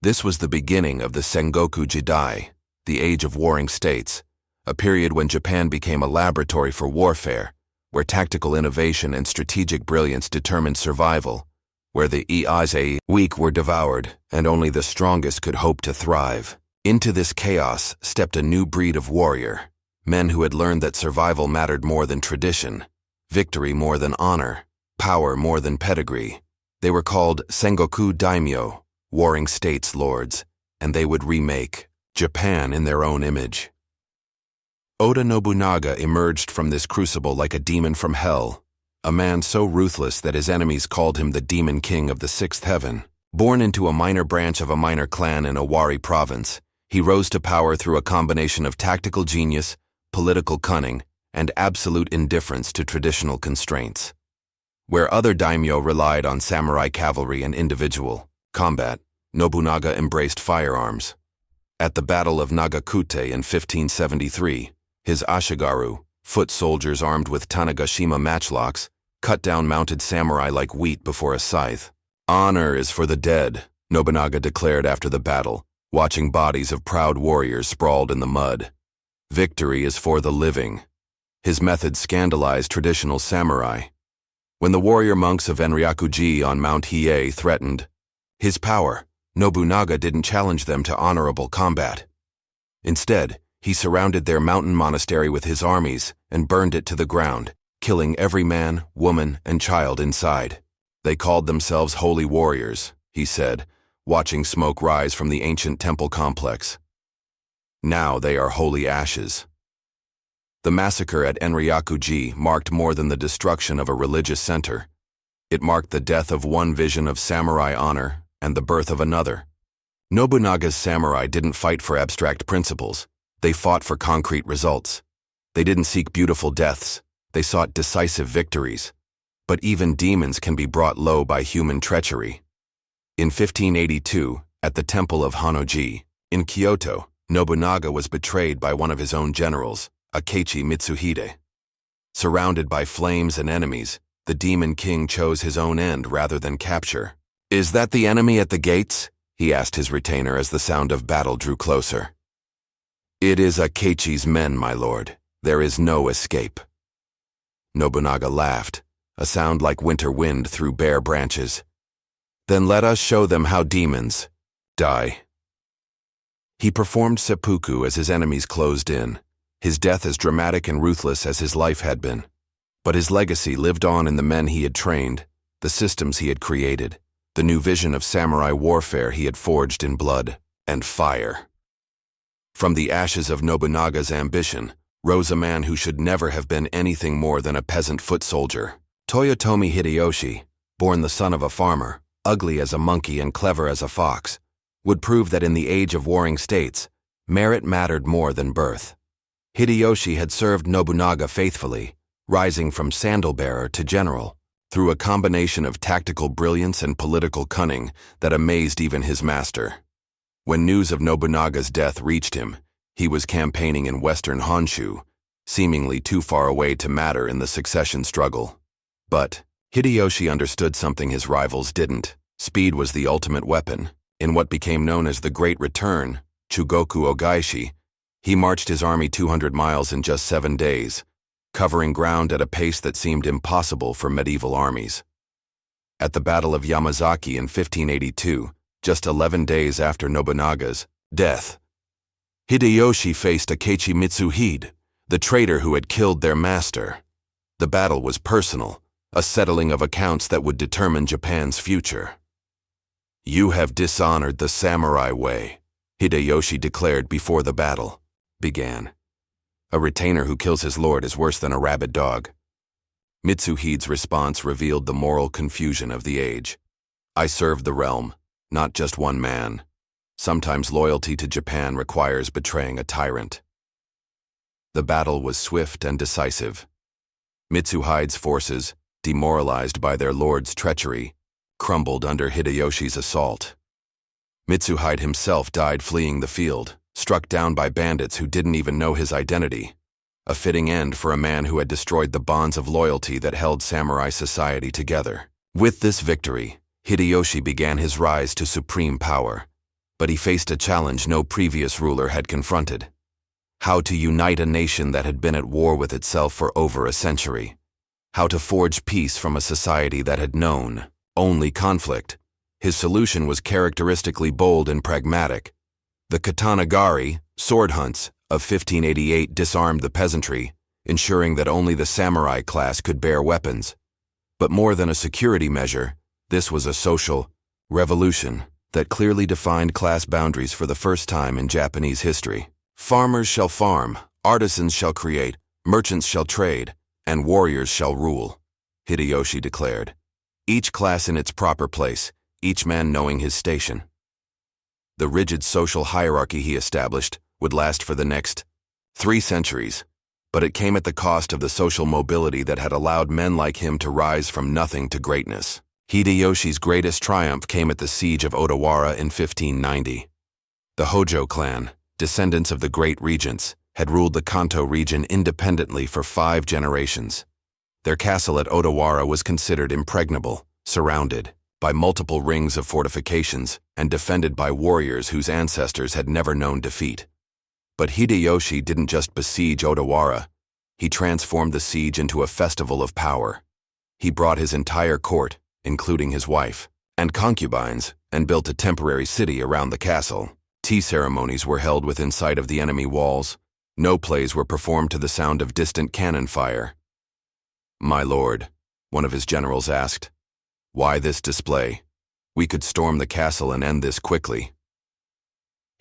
This was the beginning of the Sengoku Jidai, the Age of Warring States, a period when Japan became a laboratory for warfare, where tactical innovation and strategic brilliance determined survival, where the weak were devoured and only the strongest could hope to thrive. Into this chaos stepped a new breed of warrior, men who had learned that survival mattered more than tradition, victory more than honor, power more than pedigree. They were called Sengoku Daimyo, Warring States Lords, and they would remake Japan in their own image. Oda Nobunaga emerged from this crucible like a demon from hell, a man so ruthless that his enemies called him the Demon King of the Sixth Heaven. Born into a minor branch of a minor clan in Owari Province, he rose to power through a combination of tactical genius, political cunning, and absolute indifference to traditional constraints. Where other daimyo relied on samurai cavalry and individual combat, Nobunaga embraced firearms. At the Battle of Nagakute in 1573, his ashigaru, foot soldiers armed with Tanegashima matchlocks, cut down mounted samurai like wheat before a scythe. "Honor is for the dead," Nobunaga declared after the battle, watching bodies of proud warriors sprawled in the mud. "Victory is for the living." His methods scandalized traditional samurai. When the warrior monks of Enryakuji on Mount Hiei threatened his power, Nobunaga didn't challenge them to honorable combat. Instead, he surrounded their mountain monastery with his armies and burned it to the ground, killing every man, woman, and child inside. "They called themselves holy warriors," he said, watching smoke rise from the ancient temple complex. "Now they are holy ashes." The massacre at Enryakuji marked more than the destruction of a religious center. It marked the death of one vision of samurai honor and the birth of another. Nobunaga's samurai didn't fight for abstract principles. They fought for concrete results. They didn't seek beautiful deaths. They sought decisive victories. But even demons can be brought low by human treachery. In 1582, at the Temple of Honnoji, in Kyoto, Nobunaga was betrayed by one of his own generals, Akechi Mitsuhide. Surrounded by flames and enemies, the Demon King chose his own end rather than capture. "Is that the enemy at the gates?" he asked his retainer as the sound of battle drew closer. "It is Akechi's men, my lord. There is no escape." Nobunaga laughed, a sound like winter wind through bare branches. "Then let us show them how demons die." He performed seppuku as his enemies closed in, his death as dramatic and ruthless as his life had been. But his legacy lived on in the men he had trained, the systems he had created, the new vision of samurai warfare he had forged in blood and fire. From the ashes of Nobunaga's ambition rose a man who should never have been anything more than a peasant foot soldier. Toyotomi Hideyoshi, born the son of a farmer, ugly as a monkey and clever as a fox, would prove that in the age of warring states, merit mattered more than birth. Hideyoshi had served Nobunaga faithfully, rising from sandal-bearer to general, through a combination of tactical brilliance and political cunning that amazed even his master. When news of Nobunaga's death reached him, he was campaigning in western Honshu, seemingly too far away to matter in the succession struggle. But Hideyoshi understood something his rivals didn't. Speed was the ultimate weapon. In what became known as the Great Return, Chugoku Ogaishi, he marched his army 200 miles in just 7 days, covering ground at a pace that seemed impossible for medieval armies. At the Battle of Yamazaki in 1582, just 11 days after Nobunaga's death, Hideyoshi faced Akechi Mitsuhide, the traitor who had killed their master. The battle was personal, a settling of accounts that would determine Japan's future. "You have dishonored the samurai way," Hideyoshi declared before the battle began. "A retainer who kills his lord is worse than a rabid dog." Mitsuhide's response revealed the moral confusion of the age. I serve the realm, not just one man. Sometimes loyalty to Japan requires betraying a tyrant. The battle was swift and decisive. Mitsuhide's forces, demoralized by their lord's treachery, crumbled under Hideyoshi's assault. Mitsuhide himself died fleeing the field, struck down by bandits who didn't even know his identity. A fitting end for a man who had destroyed the bonds of loyalty that held samurai society together. With this victory, Hideyoshi began his rise to supreme power, but he faced a challenge no previous ruler had confronted: how to unite a nation that had been at war with itself for over a century. How to forge peace from a society that had known only conflict. His solution was characteristically bold and pragmatic. The katanagari, sword hunts, of 1588 disarmed the peasantry, ensuring that only the samurai class could bear weapons. But more than a security measure, this was a social revolution that clearly defined class boundaries for the first time in Japanese history. Farmers shall farm, artisans shall create, merchants shall trade, and warriors shall rule, Hideyoshi declared. Each class in its proper place, each man knowing his station. The rigid social hierarchy he established would last for the next 3 centuries, but it came at the cost of the social mobility that had allowed men like him to rise from nothing to greatness. Hideyoshi's greatest triumph came at the siege of Odawara in 1590. The Hojo clan, descendants of the great regents, had ruled the Kanto region independently for 5 generations. Their castle at Odawara was considered impregnable, surrounded by multiple rings of fortifications and defended by warriors whose ancestors had never known defeat. But Hideyoshi didn't just besiege Odawara. He transformed the siege into a festival of power. He brought his entire court, including his wife and concubines, and built a temporary city around the castle. Tea ceremonies were held within sight of the enemy walls. No plays were performed to the sound of distant cannon fire. "My lord," one of his generals asked, "why this display? We could storm the castle and end this quickly."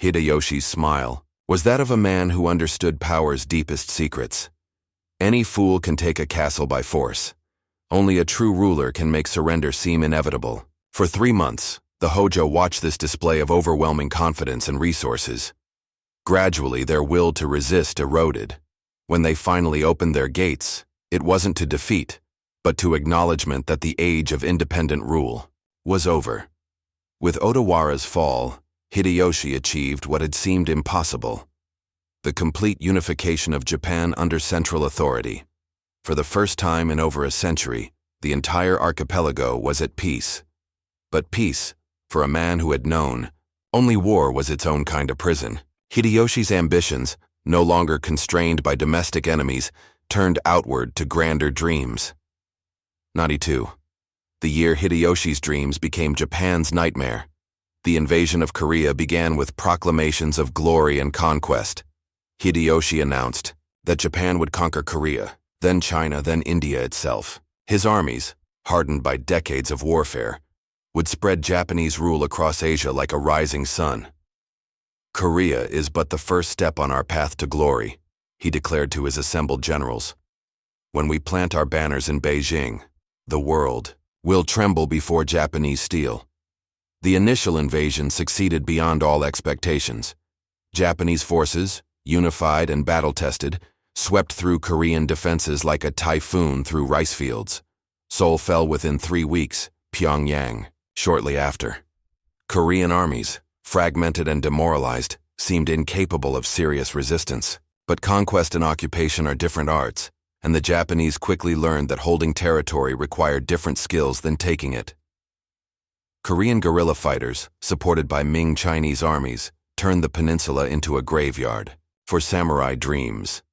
Hideyoshi's smile was that of a man who understood power's deepest secrets. Any fool can take a castle by force. Only a true ruler can make surrender seem inevitable. For 3 months, the Hojo watched this display of overwhelming confidence and resources. Gradually, their will to resist eroded. When they finally opened their gates, it wasn't to defeat, but to acknowledgement that the age of independent rule was over. With Odawara's fall, Hideyoshi achieved what had seemed impossible: the complete unification of Japan under central authority. For the first time in over a century, the entire archipelago was at peace. But peace, for a man who had known only war was its own kind of prison. Hideyoshi's ambitions, no longer constrained by domestic enemies, turned outward to grander dreams. 92. The year Hideyoshi's dreams became Japan's nightmare. The invasion of Korea began with proclamations of glory and conquest. Hideyoshi announced that Japan would conquer Korea, then China, then India itself. His armies, hardened by decades of warfare, would spread Japanese rule across Asia like a rising sun. "Korea is but the first step on our path to glory," he declared to his assembled generals. "When we plant our banners in Beijing, the world will tremble before Japanese steel." The initial invasion succeeded beyond all expectations. Japanese forces, unified and battle-tested, swept through Korean defenses like a typhoon through rice fields. Seoul fell within 3 weeks, Pyongyang shortly after. Korean armies, fragmented and demoralized, seemed incapable of serious resistance. But conquest and occupation are different arts, and the Japanese quickly learned that holding territory required different skills than taking it. Korean guerrilla fighters, supported by Ming Chinese armies, turned the peninsula into a graveyard for samurai dreams.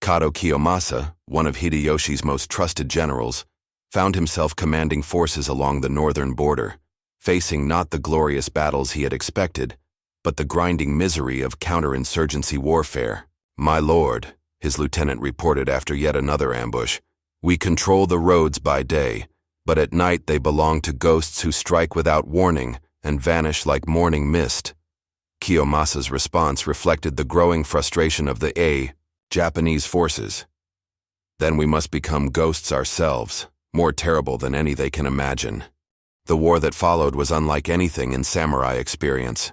Kato Kiyomasa, one of Hideyoshi's most trusted generals, found himself commanding forces along the northern border, facing not the glorious battles he had expected, but the grinding misery of counterinsurgency warfare. "My lord," his lieutenant reported after yet another ambush, "we control the roads by day, but at night they belong to ghosts who strike without warning and vanish like morning mist." Kiyomasa's response reflected the growing frustration of the Japanese forces. "Then we must become ghosts ourselves, more terrible than any they can imagine." The war that followed was unlike anything in samurai experience.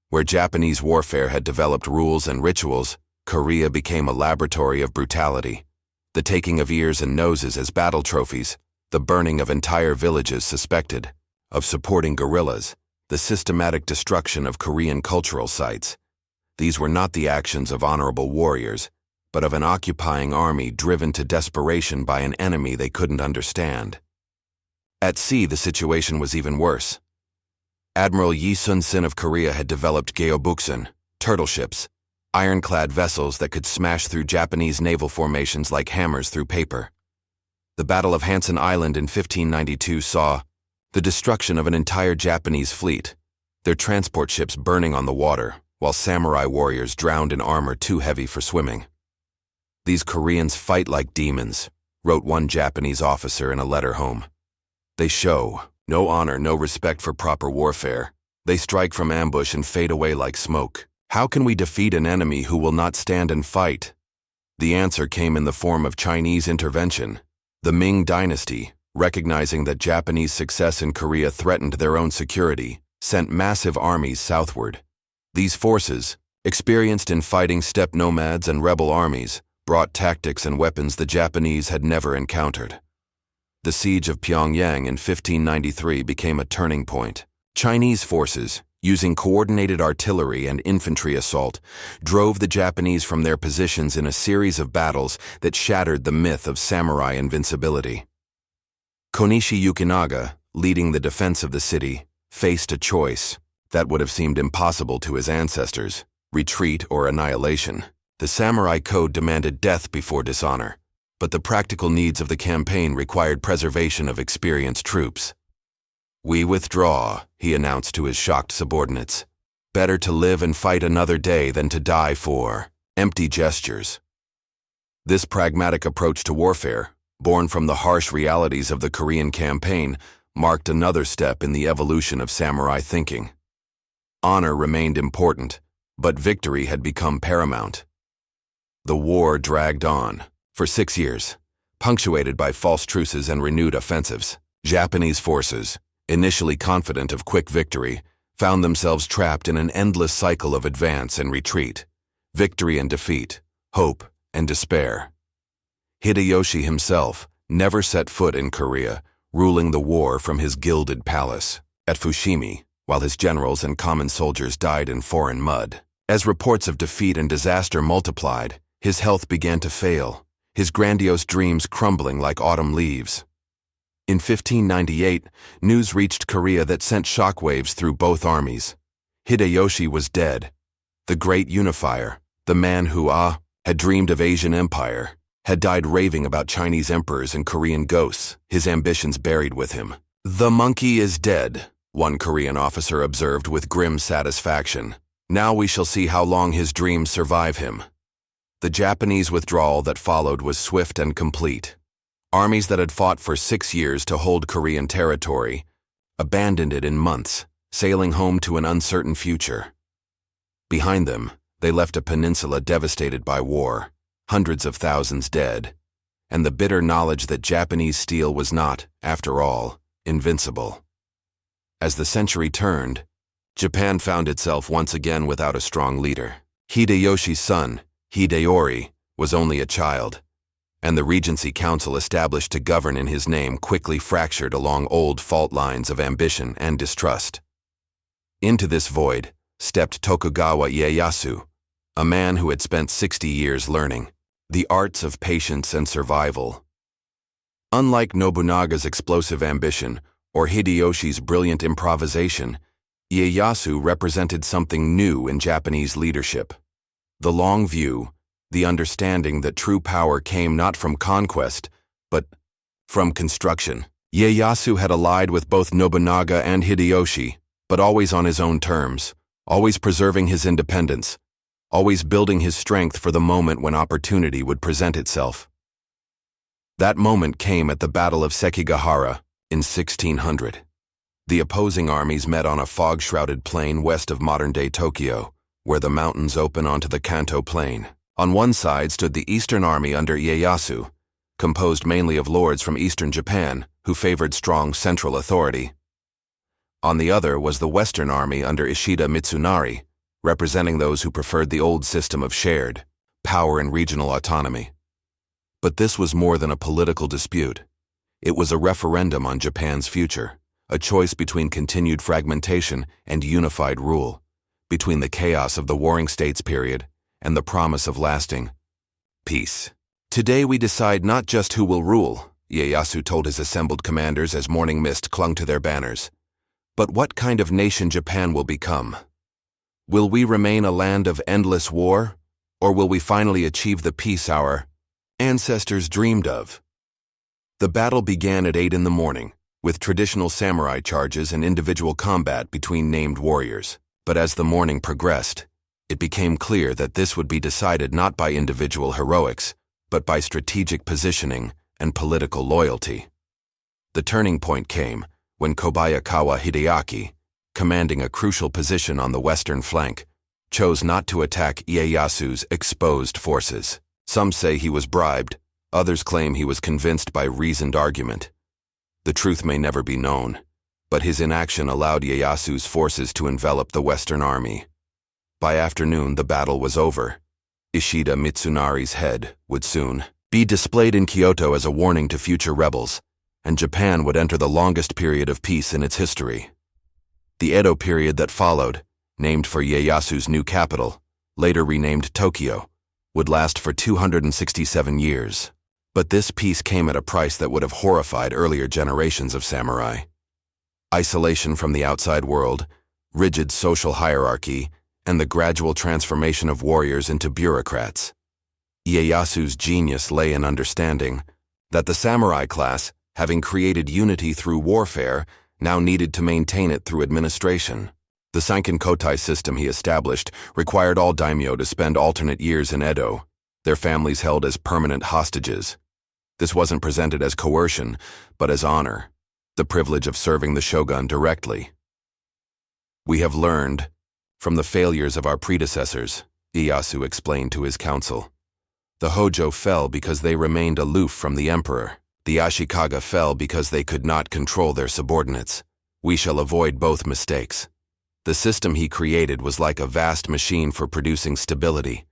Where Japanese warfare had developed rules and rituals, Korea became a laboratory of brutality. The taking of ears and noses as battle trophies, the burning of entire villages suspected of supporting guerrillas, the systematic destruction of Korean cultural sites. These were not the actions of honorable warriors, but of an occupying army driven to desperation by an enemy they couldn't understand. At sea, the situation was even worse. Admiral Yi Sun-sin of Korea had developed geobuksen, turtle ships, ironclad vessels that could smash through Japanese naval formations like hammers through paper. The Battle of Hansen Island in 1592 saw the destruction of an entire Japanese fleet, their transport ships burning on the water, while samurai warriors drowned in armor too heavy for swimming. "These Koreans fight like demons," wrote one Japanese officer in a letter home. "They show no honor, no respect for proper warfare. They strike from ambush and fade away like smoke. How can we defeat an enemy who will not stand and fight?" The answer came in the form of Chinese intervention. The Ming dynasty, recognizing that Japanese success in Korea threatened their own security, sent massive armies southward. These forces, experienced in fighting steppe nomads and rebel armies, brought tactics and weapons the Japanese had never encountered. The siege of Pyongyang in 1593 became a turning point. Chinese forces, using coordinated artillery and infantry assault, drove the Japanese from their positions in a series of battles that shattered the myth of samurai invincibility. Konishi Yukinaga, leading the defense of the city, faced a choice that would have seemed impossible to his ancestors: retreat or annihilation. The samurai code demanded death before dishonor, but the practical needs of the campaign required preservation of experienced troops. "We withdraw," he announced to his shocked subordinates. "Better to live and fight another day than to die for empty gestures." This pragmatic approach to warfare, born from the harsh realities of the Korean campaign, marked another step in the evolution of samurai thinking. Honor remained important, but victory had become paramount. The war dragged on for 6 years, punctuated by false truces and renewed offensives. Japanese forces, initially confident of quick victory, found themselves trapped in an endless cycle of advance and retreat, victory and defeat, hope and despair. Hideyoshi himself never set foot in Korea, ruling the war from his gilded palace at Fushimi, while his generals and common soldiers died in foreign mud. As reports of defeat and disaster multiplied, his health began to fail, his grandiose dreams crumbling like autumn leaves. In 1598, news reached Korea that sent shockwaves through both armies. Hideyoshi was dead. The great unifier, the man who had dreamed of Asian empire, had died raving about Chinese emperors and Korean ghosts, his ambitions buried with him. "The monkey is dead," one Korean officer observed with grim satisfaction. "Now we shall see how long his dreams survive him." The Japanese withdrawal that followed was swift and complete. Armies that had fought for 6 years to hold Korean territory abandoned it in months, sailing home to an uncertain future. Behind them, they left a peninsula devastated by war, hundreds of thousands dead, and the bitter knowledge that Japanese steel was not, after all, invincible. As the century turned, Japan found itself once again without a strong leader. Hideyoshi's son, Hideyori, was only a child, and the Regency Council established to govern in his name quickly fractured along old fault lines of ambition and distrust. Into this void stepped Tokugawa Ieyasu, a man who had spent 60 years learning the arts of patience and survival. Unlike Nobunaga's explosive ambition or Hideyoshi's brilliant improvisation, Ieyasu represented something new in Japanese leadership: the long view, the understanding that true power came not from conquest, but from construction. Ieyasu had allied with both Nobunaga and Hideyoshi, but always on his own terms, always preserving his independence, always building his strength for the moment when opportunity would present itself. That moment came at the Battle of Sekigahara in 1600. The opposing armies met on a fog-shrouded plain west of modern-day Tokyo, where the mountains open onto the Kanto Plain. On one side stood the Eastern Army under Ieyasu, composed mainly of lords from eastern Japan who favored strong central authority. On the other was the Western Army under Ishida Mitsunari, representing those who preferred the old system of shared power and regional autonomy. But this was more than a political dispute. It was a referendum on Japan's future, a choice between continued fragmentation and unified rule, between the chaos of the Warring States period and the promise of lasting peace. Today we decide not just who will rule, Ieyasu told his assembled commanders as morning mist clung to their banners, but what kind of nation Japan will become. Will we remain a land of endless war, or will we finally achieve the peace our ancestors dreamed of? The battle began at 8 in the morning, with traditional samurai charges and individual combat between named warriors. But as the morning progressed, it became clear that this would be decided not by individual heroics, but by strategic positioning and political loyalty. The turning point came when Kobayakawa Hideaki, commanding a crucial position on the western flank, chose not to attack Ieyasu's exposed forces. Some say he was bribed, others claim he was convinced by reasoned argument. The truth may never be known, but his inaction allowed Ieyasu's forces to envelop the Western Army. By afternoon, the battle was over. Ishida Mitsunari's head would soon be displayed in Kyoto as a warning to future rebels, and Japan would enter the longest period of peace in its history. The Edo period that followed, named for Ieyasu's new capital, later renamed Tokyo, would last for 267 years. But this peace came at a price that would have horrified earlier generations of samurai. Isolation from the outside world, rigid social hierarchy, and the gradual transformation of warriors into bureaucrats. Ieyasu's genius lay in understanding that the samurai class, having created unity through warfare, now needed to maintain it through administration. The Sankin-Kotai system he established required all daimyo to spend alternate years in Edo, their families held as permanent hostages. This wasn't presented as coercion, but as honor, the privilege of serving the shogun directly. We have learned from the failures of our predecessors, Ieyasu explained to his council. The Hojo fell because they remained aloof from the emperor. The Ashikaga fell because they could not control their subordinates. We shall avoid both mistakes. The system he created was like a vast machine for producing stability.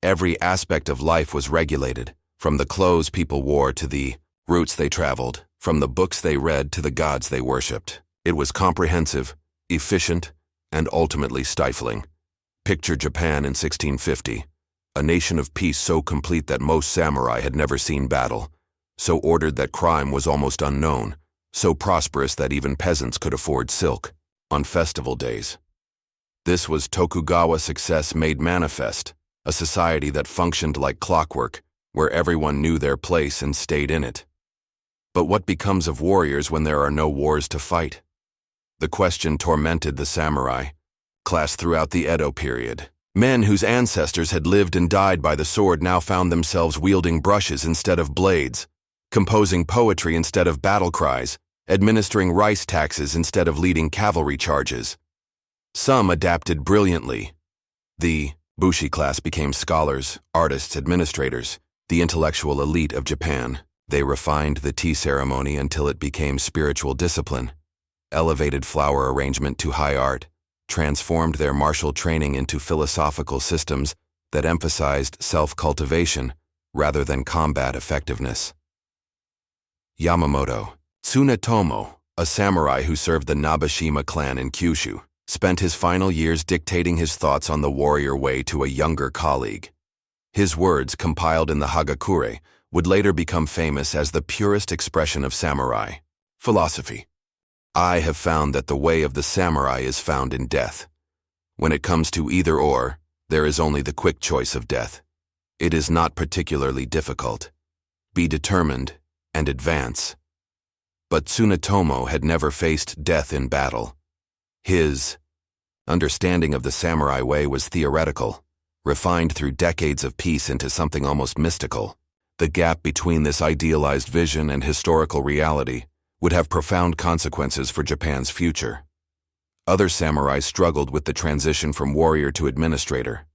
Every aspect of life was regulated, from the clothes people wore to the routes they traveled, from the books they read to the gods they worshipped. It was comprehensive, efficient, and ultimately stifling. Picture Japan in 1650, a nation of peace so complete that most samurai had never seen battle, so ordered that crime was almost unknown, so prosperous that even peasants could afford silk on festival days. This was Tokugawa success made manifest, a society that functioned like clockwork, where everyone knew their place and stayed in it. But what becomes of warriors when there are no wars to fight? The question tormented the samurai class throughout the Edo period. Men whose ancestors had lived and died by the sword now found themselves wielding brushes instead of blades, composing poetry instead of battle cries, administering rice taxes instead of leading cavalry charges. Some adapted brilliantly. The Bushi class became scholars, artists, administrators, the intellectual elite of Japan. They refined the tea ceremony until it became spiritual discipline, elevated flower arrangement to high art, transformed their martial training into philosophical systems that emphasized self-cultivation rather than combat effectiveness. Yamamoto Tsunetomo, a samurai who served the Nabeshima clan in Kyushu, spent his final years dictating his thoughts on the warrior way to a younger colleague. His words, compiled in the Hagakure, would later become famous as the purest expression of samurai philosophy. I have found that the way of the samurai is found in death. When it comes to either or, there is only the quick choice of death. It is not particularly difficult. Be determined and advance. But Tsunetomo had never faced death in battle. His understanding of the samurai way was theoretical, refined through decades of peace into something almost mystical. The gap between this idealized vision and historical reality would have profound consequences for Japan's future. Other samurai struggled with the transition from warrior to administrator.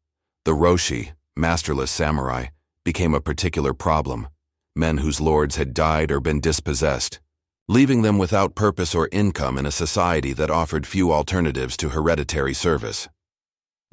The Roshi, masterless samurai, became a particular problem, men whose lords had died or been dispossessed, leaving them without purpose or income in a society that offered few alternatives to hereditary service.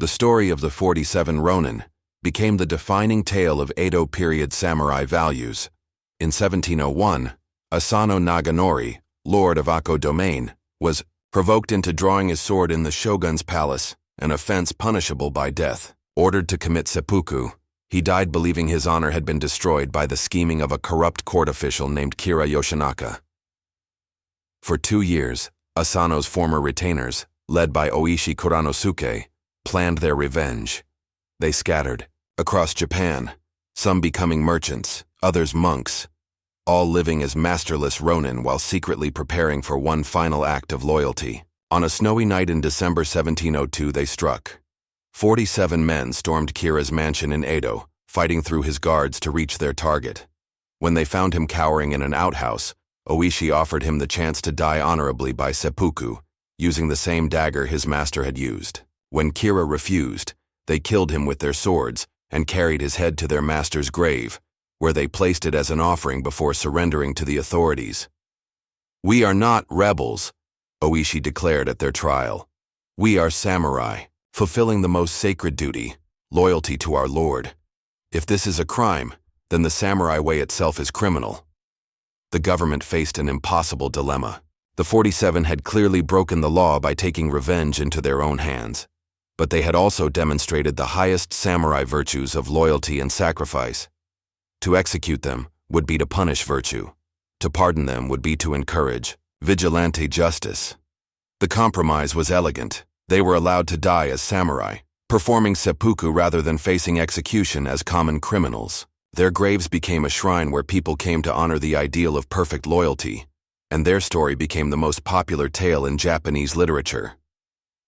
The story of the 47 Ronin became the defining tale of Edo period samurai values. In 1701, Asano Naganori, lord of Ako domain, was provoked into drawing his sword in the shogun's palace, an offense punishable by death. Ordered to commit seppuku, he died believing his honor had been destroyed by the scheming of a corrupt court official named Kira Yoshinaka. For 2 years, Asano's former retainers, led by Oishi Kuranosuke, planned their revenge. They scattered across Japan, some becoming merchants, others monks, all living as masterless ronin while secretly preparing for one final act of loyalty. On a snowy night in December 1702, they struck. 47 men stormed Kira's mansion in Edo, fighting through his guards to reach their target. When they found him cowering in an outhouse, Oishi offered him the chance to die honorably by seppuku, using the same dagger his master had used. When Kira refused, they killed him with their swords and carried his head to their master's grave, where they placed it as an offering before surrendering to the authorities. "We are not rebels," Oishi declared at their trial. "We are samurai, fulfilling the most sacred duty, loyalty to our lord. If this is a crime, then the samurai way itself is criminal." The government faced an impossible dilemma. The 47 had clearly broken the law by taking revenge into their own hands, but they had also demonstrated the highest samurai virtues of loyalty and sacrifice. To execute them would be to punish virtue. To pardon them would be to encourage vigilante justice. The compromise was elegant. They were allowed to die as samurai, performing seppuku rather than facing execution as common criminals. Their graves became a shrine where people came to honor the ideal of perfect loyalty, and their story became the most popular tale in Japanese literature.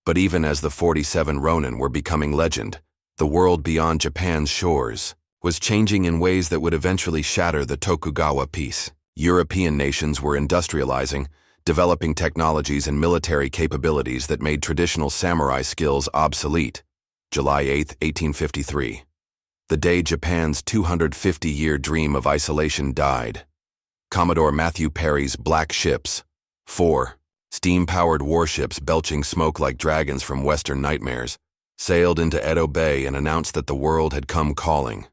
But even as the 47 Ronin were becoming legend, the world beyond Japan's shores was changing in ways that would eventually shatter the Tokugawa peace. European nations were industrializing, developing technologies and military capabilities that made traditional samurai skills obsolete. July 8, 1853. The day Japan's 250-year dream of isolation died. Commodore Matthew Perry's Black Ships, 4 steam-powered warships belching smoke like dragons from Western nightmares, sailed into Edo Bay and announced that the world had come calling.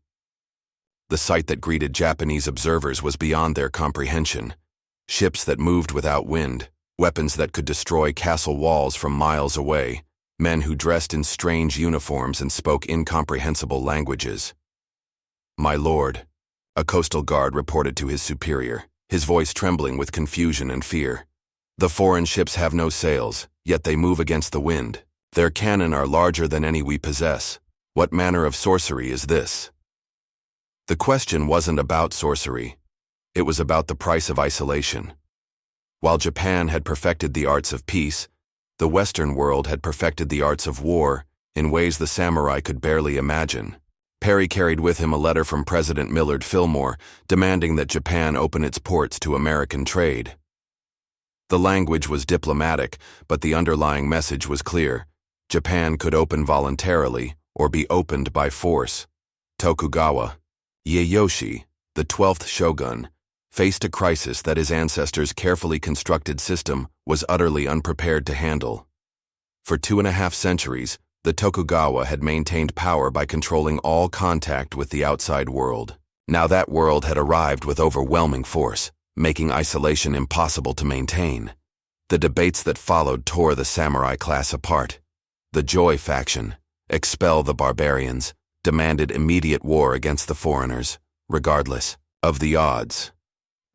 The sight that greeted Japanese observers was beyond their comprehension. Ships that moved without wind, weapons that could destroy castle walls from miles away, men who dressed in strange uniforms and spoke incomprehensible languages. "My lord," a coastal guard reported to his superior, his voice trembling with confusion and fear. "The foreign ships have no sails, yet they move against the wind. Their cannon are larger than any we possess. What manner of sorcery is this?" The question wasn't about sorcery. It was about the price of isolation. While Japan had perfected the arts of peace, the Western world had perfected the arts of war in ways the samurai could barely imagine. Perry carried with him a letter from President Millard Fillmore demanding that Japan open its ports to American trade. The language was diplomatic, but the underlying message was clear. Japan could open voluntarily or be opened by force. Tokugawa Ieyoshi, the 12th shogun, faced a crisis that his ancestors' carefully constructed system was utterly unprepared to handle. For 2.5 centuries, the Tokugawa had maintained power by controlling all contact with the outside world. Now that world had arrived with overwhelming force, making isolation impossible to maintain. The debates that followed tore the samurai class apart. The Joy faction, expel the barbarians, demanded immediate war against the foreigners, regardless of the odds.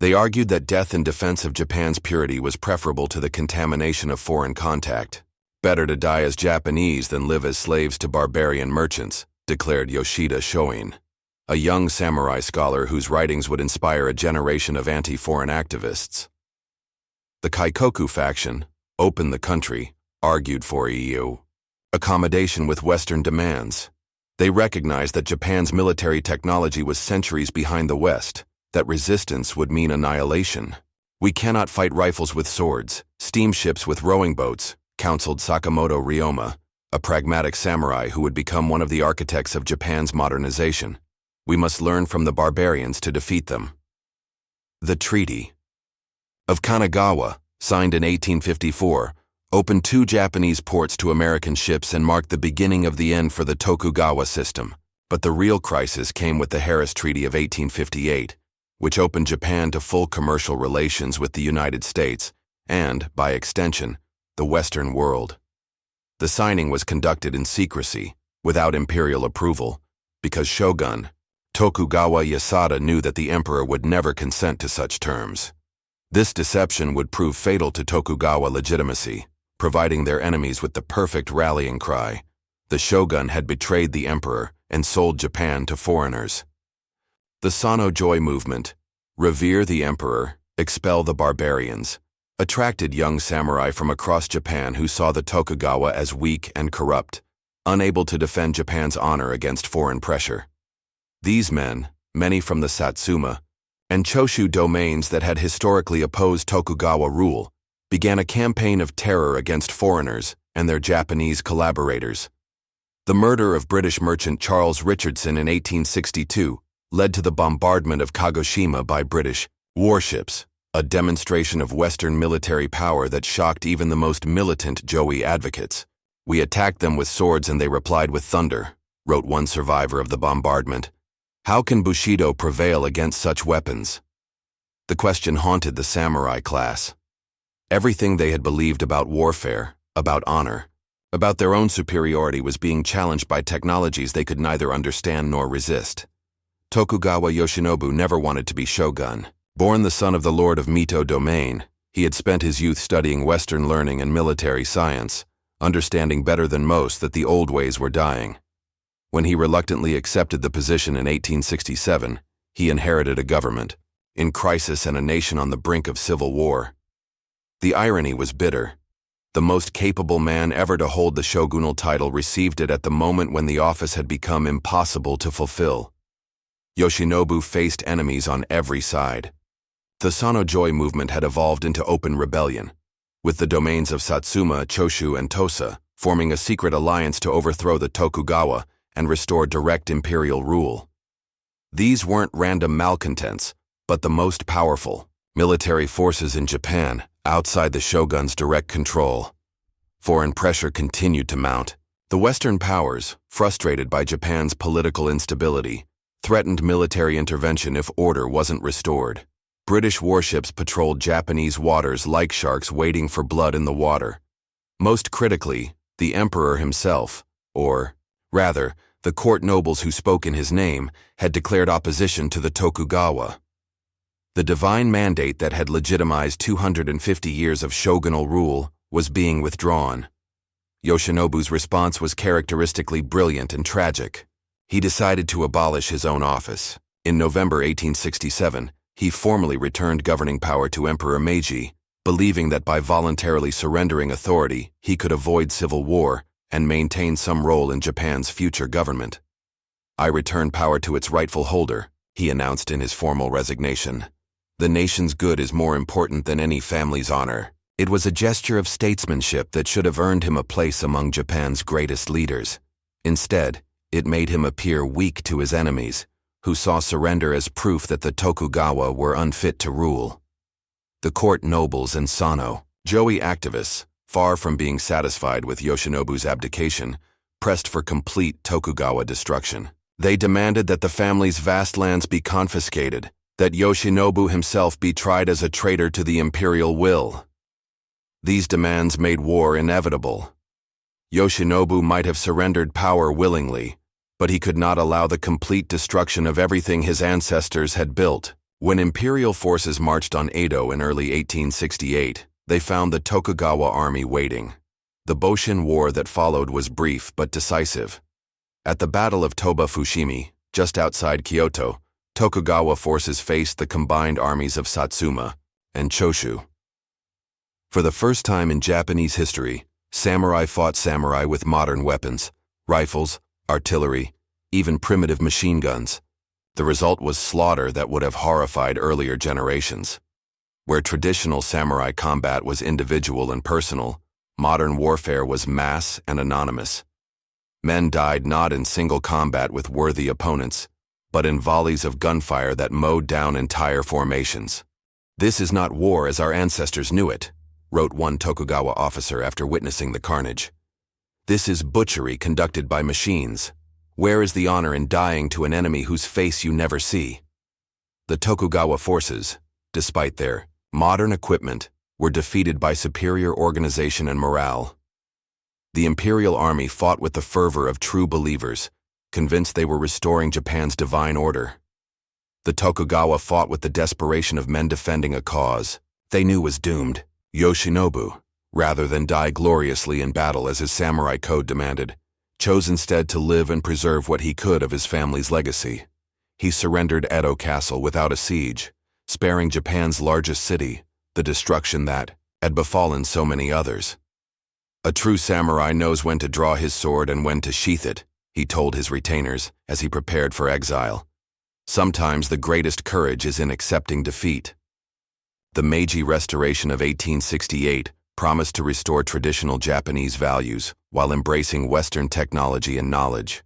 They argued that death in defense of Japan's purity was preferable to the contamination of foreign contact. "Better to die as Japanese than live as slaves to barbarian merchants," declared Yoshida Shoin, a young samurai scholar whose writings would inspire a generation of anti-foreign activists. The Kaikoku faction, Open the Country, argued for EU accommodation with Western demands. They recognized that Japan's military technology was centuries behind the West, that resistance would mean annihilation. "We cannot fight rifles with swords, steamships with rowing boats," counseled Sakamoto Ryoma, a pragmatic samurai who would become one of the architects of Japan's modernization. "We must learn from the barbarians to defeat them." The treaty. of Kanagawa, signed in 1854, opened 2 Japanese ports to American ships and marked the beginning of the end for the Tokugawa system. But the real crisis came with the Harris Treaty of 1858, which opened Japan to full commercial relations with the United States and, by extension, the Western world. The signing was conducted in secrecy, without imperial approval, because Shogun Tokugawa Ieyasu knew that the emperor would never consent to such terms. This deception would prove fatal to Tokugawa legitimacy, providing their enemies with the perfect rallying cry. The shogun had betrayed the emperor and sold Japan to foreigners. The Sano Joy movement, revere the emperor, expel the barbarians, attracted young samurai from across Japan who saw the Tokugawa as weak and corrupt, unable to defend Japan's honor against foreign pressure. These men, many from the Satsuma and Choshu domains that had historically opposed Tokugawa rule, began a campaign of terror against foreigners and their Japanese collaborators. The murder of British merchant Charles Richardson in 1862 led to the bombardment of Kagoshima by British warships, a demonstration of Western military power that shocked even the most militant Joi advocates. "We attacked them with swords and they replied with thunder," wrote one survivor of the bombardment. How can Bushido prevail against such weapons? The question haunted the samurai class. Everything they had believed about warfare, about honor, about their own superiority was being challenged by technologies they could neither understand nor resist. Tokugawa Yoshinobu never wanted to be shogun. Born the son of the lord of Mito domain, he had spent his youth studying Western learning and military science, understanding better than most that the old ways were dying. When he reluctantly accepted the position in 1867, he inherited a government in crisis and a nation on the brink of civil war. The irony was bitter. The most capable man ever to hold the shogunal title received it at the moment when the office had become impossible to fulfill. Yoshinobu faced enemies on every side. The Sano Joy movement had evolved into open rebellion, with the domains of Satsuma, Choshu, and Tosa forming a secret alliance to overthrow the Tokugawa and restore direct imperial rule. These weren't random malcontents, but the most powerful military forces in Japan, outside the shogun's direct control. Foreign pressure continued to mount. The Western powers, frustrated by Japan's political instability, threatened military intervention if order wasn't restored. British warships patrolled Japanese waters like sharks waiting for blood in the water. Most critically, the emperor himself, or rather, the court nobles who spoke in his name, had declared opposition to the Tokugawa. The divine mandate that had legitimized 250 years of shogunal rule was being withdrawn. Yoshinobu's response was characteristically brilliant and tragic. He decided to abolish his own office. In November 1867, he formally returned governing power to Emperor Meiji, believing that by voluntarily surrendering authority, he could avoid civil war and maintain some role in Japan's future government. "I return power to its rightful holder," he announced in his formal resignation. "The nation's good is more important than any family's honor." It was a gesture of statesmanship that should have earned him a place among Japan's greatest leaders. Instead, it made him appear weak to his enemies, who saw surrender as proof that the Tokugawa were unfit to rule. The court nobles and Sano Joy activists, far from being satisfied with Yoshinobu's abdication, pressed for complete Tokugawa destruction. They demanded that the family's vast lands be confiscated, that Yoshinobu himself be tried as a traitor to the imperial will. These demands made war inevitable. Yoshinobu might have surrendered power willingly, but he could not allow the complete destruction of everything his ancestors had built. When imperial forces marched on Edo in early 1868, they found the Tokugawa army waiting. The Boshin War that followed was brief but decisive. At the Battle of Toba Fushimi, just outside Kyoto, Tokugawa forces faced the combined armies of Satsuma and Choshu. For the first time in Japanese history, samurai fought samurai with modern weapons, rifles, artillery, even primitive machine guns. The result was slaughter that would have horrified earlier generations. Where traditional samurai combat was individual and personal, modern warfare was mass and anonymous. Men died not in single combat with worthy opponents, but in volleys of gunfire that mowed down entire formations. "This is not war as our ancestors knew it," wrote one Tokugawa officer after witnessing the carnage. "This is butchery conducted by machines. Where is the honor in dying to an enemy whose face you never see?" The Tokugawa forces, despite their modern equipment, were defeated by superior organization and morale. The imperial army fought with the fervor of true believers, convinced they were restoring Japan's divine order. The Tokugawa fought with the desperation of men defending a cause they knew was doomed. Yoshinobu, rather than die gloriously in battle as his samurai code demanded, chose instead to live and preserve what he could of his family's legacy. He surrendered Edo Castle without a siege, sparing Japan's largest city the destruction that had befallen so many others. "A true samurai knows when to draw his sword and when to sheath it," he told his retainers as he prepared for exile. "Sometimes the greatest courage is in accepting defeat." The Meiji Restoration of 1868 promised to restore traditional Japanese values while embracing Western technology and knowledge.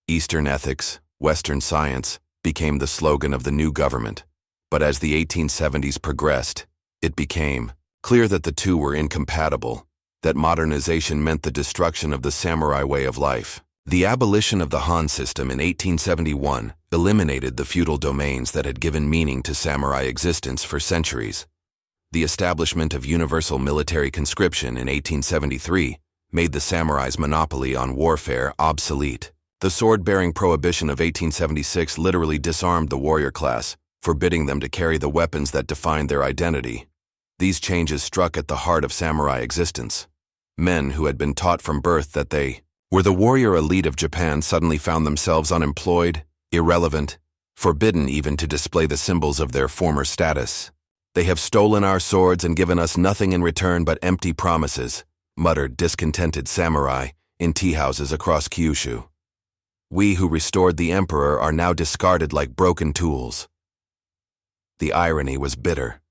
"Eastern ethics, Western science" became the slogan of the new government. But as the 1870s progressed, it became clear that the two were incompatible, that modernization meant the destruction of the samurai way of life. The abolition of the Han system in 1871 eliminated the feudal domains that had given meaning to samurai existence for centuries. The establishment of universal military conscription in 1873 made the samurai's monopoly on warfare obsolete. The sword-bearing prohibition of 1876 literally disarmed the warrior class, forbidding them to carry the weapons that defined their identity. These changes struck at the heart of samurai existence. Men who had been taught from birth that they were the warrior elite of Japan suddenly found themselves unemployed, irrelevant, forbidden even to display the symbols of their former status. "They have stolen our swords and given us nothing in return but empty promises," muttered discontented samurai in tea-houses across Kyushu. "We who restored the emperor are now discarded like broken tools." The irony was bitter.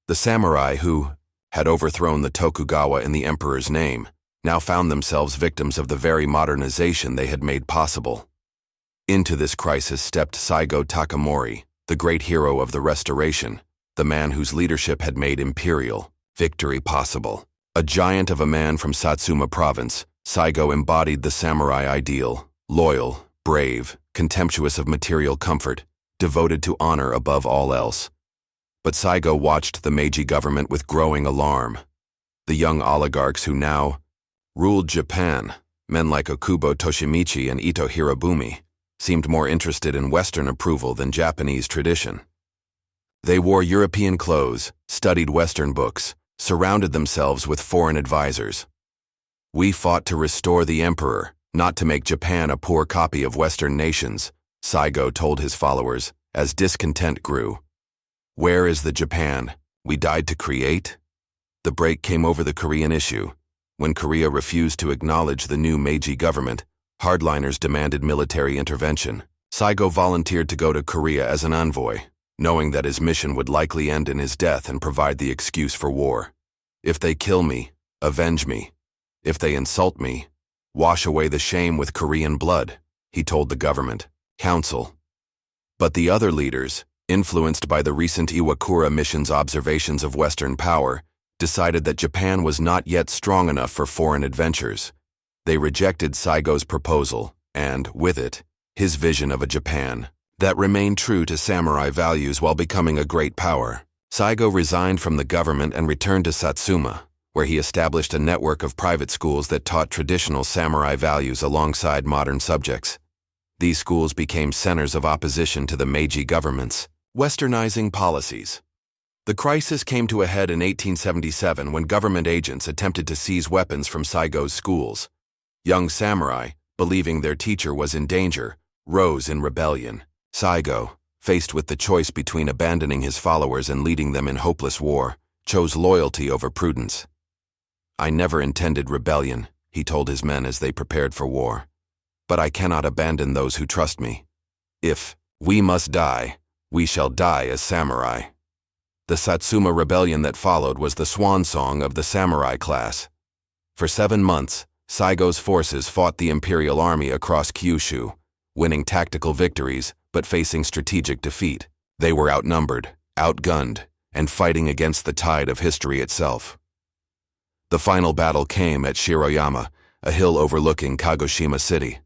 The samurai who had overthrown the Tokugawa in the emperor's name now found themselves victims of the very modernization they had made possible. Into this crisis stepped Saigo Takamori, the great hero of the Restoration, the man whose leadership had made imperial victory possible. A giant of a man from Satsuma province, Saigo embodied the samurai ideal: loyal, brave, contemptuous of material comfort, devoted to honor above all else. But Saigo watched the Meiji government with growing alarm. The young oligarchs who now ruled Japan, men like Okubo Toshimichi and Ito Hirobumi, seemed more interested in Western approval than Japanese tradition. They wore European clothes, studied Western books, surrounded themselves with foreign advisors. "We fought to restore the emperor, not to make Japan a poor copy of Western nations," Saigo told his followers as discontent grew. "Where is the Japan we died to create?" The break came over the Korean issue. When Korea refused to acknowledge the new Meiji government, hardliners demanded military intervention. Saigo volunteered to go to Korea as an envoy, knowing that his mission would likely end in his death and provide the excuse for war. "If they kill me, avenge me. If they insult me, wash away the shame with Korean blood," he told the government council. But the other leaders, influenced by the recent Iwakura mission's observations of Western power, decided that Japan was not yet strong enough for foreign adventures. They rejected Saigo's proposal, and, with it, his vision of a Japan that remained true to samurai values while becoming a great power. Saigo resigned from the government and returned to Satsuma, where he established a network of private schools that taught traditional samurai values alongside modern subjects. These schools became centers of opposition to the Meiji government's westernizing policies. The crisis came to a head in 1877 when government agents attempted to seize weapons from Saigo's schools. Young samurai, believing their teacher was in danger, rose in rebellion. Saigo, faced with the choice between abandoning his followers and leading them in hopeless war, chose loyalty over prudence. "I never intended rebellion," he told his men as they prepared for war. "But I cannot abandon those who trust me. If we must die, we shall die as samurai." The Satsuma rebellion that followed was the swan song of the samurai class. For 7 months, Saigo's forces fought the imperial army across Kyushu, winning tactical victories but facing strategic defeat. They were outnumbered, outgunned, and fighting against the tide of history itself. The final battle came at Shiroyama, a hill overlooking Kagoshima City.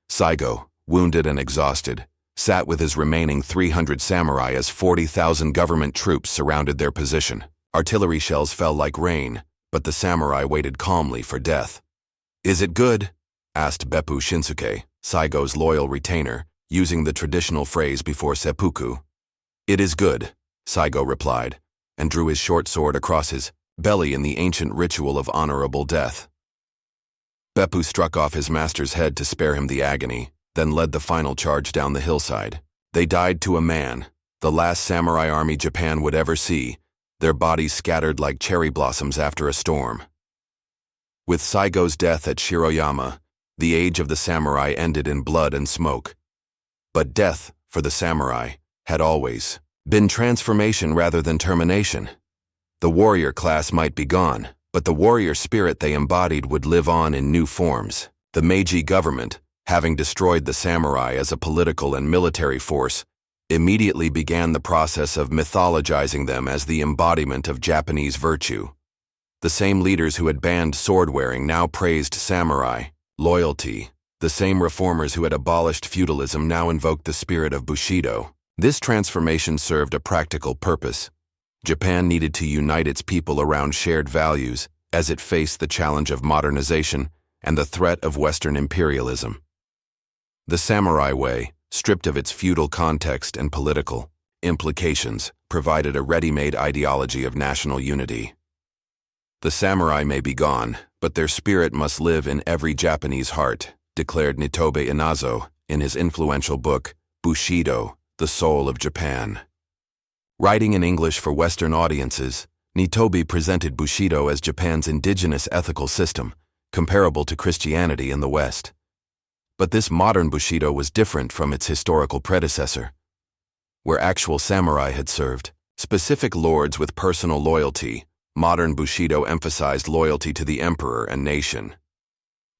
Saigo, wounded and exhausted, sat with his remaining 300 samurai as 40,000 government troops surrounded their position. Artillery shells fell like rain, but the samurai waited calmly for death. "Is it good?" asked Beppu Shinsuke, Saigo's loyal retainer, using the traditional phrase before seppuku. "It is good," Saigo replied, and drew his short sword across his belly in the ancient ritual of honorable death. Beppu struck off his master's head to spare him the agony, then led the final charge down the hillside. They died to a man, the last samurai army Japan would ever see, their bodies scattered like cherry blossoms after a storm. With Saigo's death at Shiroyama, the age of the samurai ended in blood and smoke. But death, for the samurai, had always been transformation rather than termination. The warrior class might be gone, but the warrior spirit they embodied would live on in new forms. The Meiji government, having destroyed the samurai as a political and military force, immediately began the process of mythologizing them as the embodiment of Japanese virtue. The same leaders who had banned sword-wearing now praised samurai loyalty. The same reformers who had abolished feudalism now invoked the spirit of Bushido. This transformation served a practical purpose. Japan needed to unite its people around shared values as it faced the challenge of modernization and the threat of Western imperialism. The samurai way, stripped of its feudal context and political implications, provided a ready-made ideology of national unity. "The samurai may be gone, but their spirit must live in every Japanese heart," declared Nitobe Inazo in his influential book, Bushido, The Soul of Japan. Writing in English for Western audiences, Nitobe presented Bushido as Japan's indigenous ethical system, comparable to Christianity in the West. But this modern Bushido was different from its historical predecessor. Where actual samurai had served specific lords with personal loyalty, modern Bushido emphasized loyalty to the emperor and nation.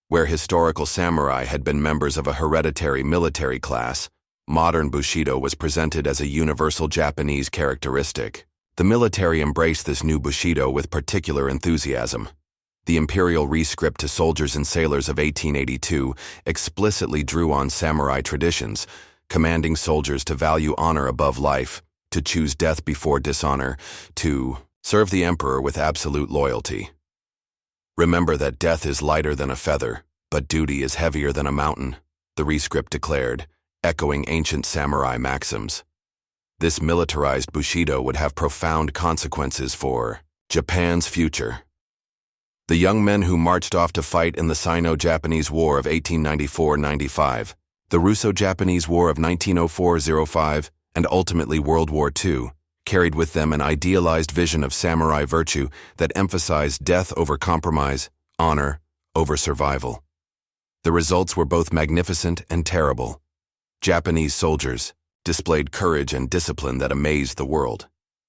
Where historical samurai had been members of a hereditary military class, modern Bushido was presented as a universal Japanese characteristic. The military embraced this new Bushido with particular enthusiasm. The imperial rescript to soldiers and sailors of 1882 explicitly drew on samurai traditions, commanding soldiers to value honor above life, to choose death before dishonor, to serve the emperor with absolute loyalty. "Remember that death is lighter than a feather, but duty is heavier than a mountain," the rescript declared, echoing ancient samurai maxims. This militarized Bushido would have profound consequences for Japan's future. The young men who marched off to fight in the Sino-Japanese War of 1894–95, the Russo-Japanese War of 1904–05, and ultimately World War II, carried with them an idealized vision of samurai virtue that emphasized death over compromise, honor over survival. The results were both magnificent and terrible. Japanese soldiers displayed courage and discipline that amazed the world,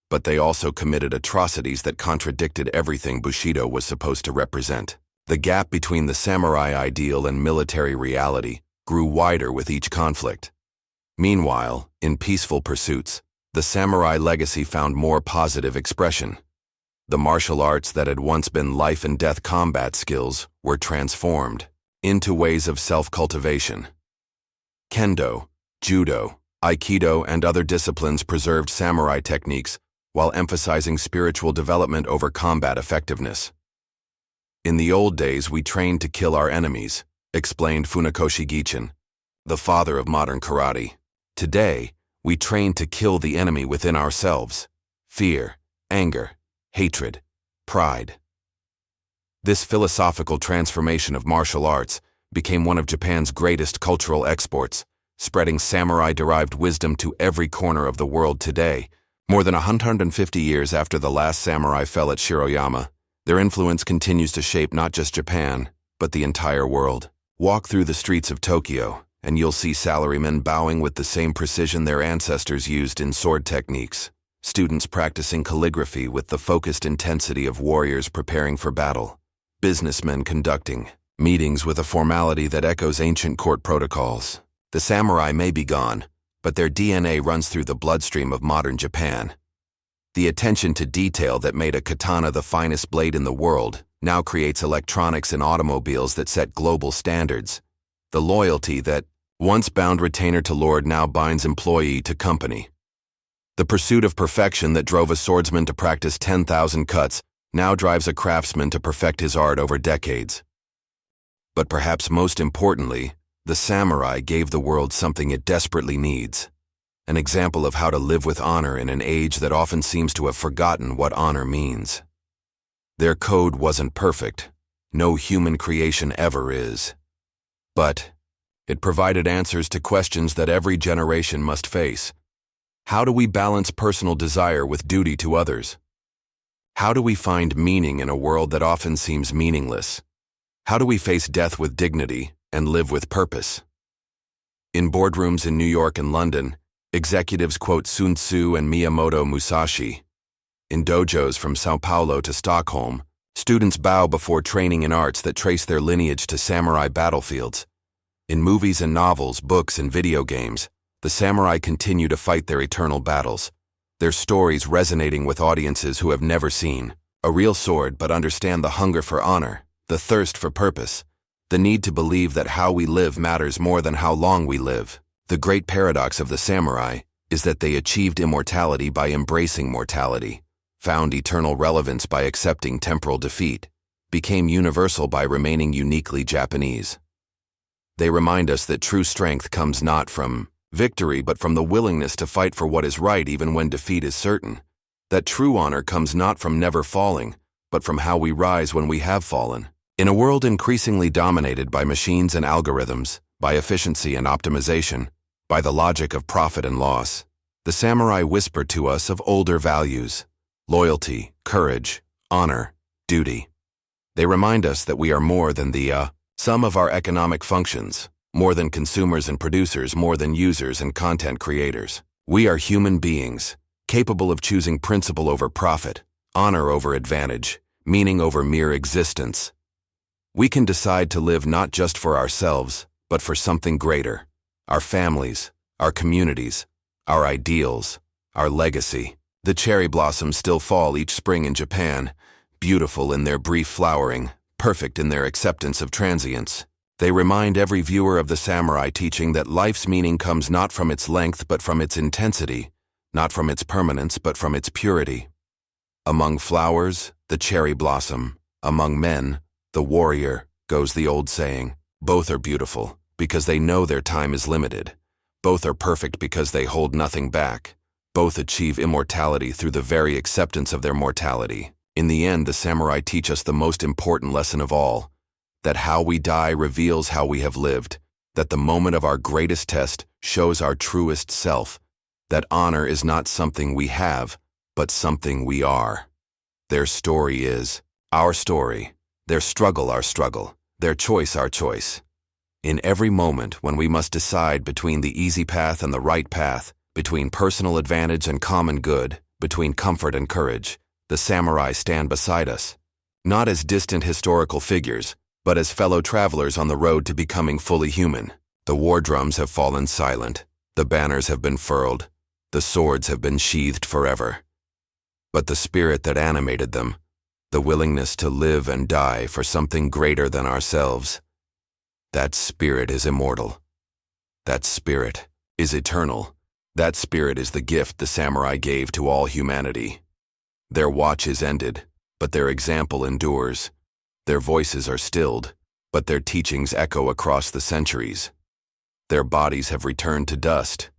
but they also committed atrocities that contradicted everything Bushido was supposed to represent. The gap between the samurai ideal and military reality grew wider with each conflict. Meanwhile, in peaceful pursuits, the samurai legacy found more positive expression. The martial arts that had once been life-and-death combat skills were transformed into ways of self-cultivation. Kendo, judo, aikido, and other disciplines preserved samurai techniques while emphasizing spiritual development over combat effectiveness. "In the old days, we trained to kill our enemies," explained Funakoshi Gichin, the father of modern karate. "Today, we train to kill the enemy within ourselves: fear, anger, hatred, pride." This philosophical transformation of martial arts became one of Japan's greatest cultural exports, spreading samurai-derived wisdom to every corner of the world today. More than 150 years after the last samurai fell at Shiroyama, their influence continues to shape not just Japan, but the entire world. Walk through the streets of Tokyo, and you'll see salarymen bowing with the same precision their ancestors used in sword techniques, students practicing calligraphy with the focused intensity of warriors preparing for battle, businessmen conducting meetings with a formality that echoes ancient court protocols. The samurai may be gone, but their DNA runs through the bloodstream of modern Japan. The attention to detail that made a katana the finest blade in the world now creates electronics and automobiles that set global standards. The loyalty that once bound retainer to lord now binds employee to company. The pursuit of perfection that drove a swordsman to practice 10,000 cuts now drives a craftsman to perfect his art over decades. But perhaps most importantly, the samurai gave the world something it desperately needs. An example of how to live with honor in an age that often seems to have forgotten what honor means. Their code wasn't perfect. No human creation ever is. But it provided answers to questions that every generation must face. How do we balance personal desire with duty to others? How do we find meaning in a world that often seems meaningless? How do we face death with dignity and live with purpose? In boardrooms in New York and London, executives quote Sun Tzu and Miyamoto Musashi. In dojos from Sao Paulo to Stockholm, students bow before training in arts that trace their lineage to samurai battlefields. In movies and novels, books and video games, the samurai continue to fight their eternal battles, their stories resonating with audiences who have never seen a real sword but understand the hunger for honor, the thirst for purpose, the need to believe that how we live matters more than how long we live. The great paradox of the samurai is that they achieved immortality by embracing mortality, found eternal relevance by accepting temporal defeat, became universal by remaining uniquely Japanese. They remind us that true strength comes not from victory but from the willingness to fight for what is right even when defeat is certain, that true honor comes not from never falling, but from how we rise when we have fallen. In a world increasingly dominated by machines and algorithms, by efficiency and optimization, by the logic of profit and loss, the samurai whisper to us of older values: loyalty, courage, honor, duty. They remind us that we are more than the sum of our economic functions, more than consumers and producers, more than users and content creators. We are human beings, capable of choosing principle over profit, honor over advantage, meaning over mere existence. We can decide to live not just for ourselves, but for something greater: our families, our communities, our ideals, our legacy. The cherry blossoms still fall each spring in Japan, beautiful in their brief flowering, perfect in their acceptance of transience. They remind every viewer of the samurai teaching that life's meaning comes not from its length but from its intensity, not from its permanence but from its purity. Among flowers, the cherry blossom; among men, the warrior, goes the old saying. Both are beautiful because they know their time is limited. Both are perfect because they hold nothing back. Both achieve immortality through the very acceptance of their mortality. In the end, the samurai teach us the most important lesson of all: that how we die reveals how we have lived, that the moment of our greatest test shows our truest self, that honor is not something we have, but something we are. Their story is our story, their struggle our struggle, their choice our choice. In every moment when we must decide between the easy path and the right path, between personal advantage and common good, between comfort and courage, the samurai stand beside us, not as distant historical figures, but as fellow travelers on the road to becoming fully human. The war drums have fallen silent, the banners have been furled, the swords have been sheathed forever. But the spirit that animated them, the willingness to live and die for something greater than ourselves, that spirit is immortal. That spirit is eternal. That spirit is the gift the samurai gave to all humanity. Their watch is ended, but their example endures. Their voices are stilled, but their teachings echo across the centuries. Their bodies have returned to dust,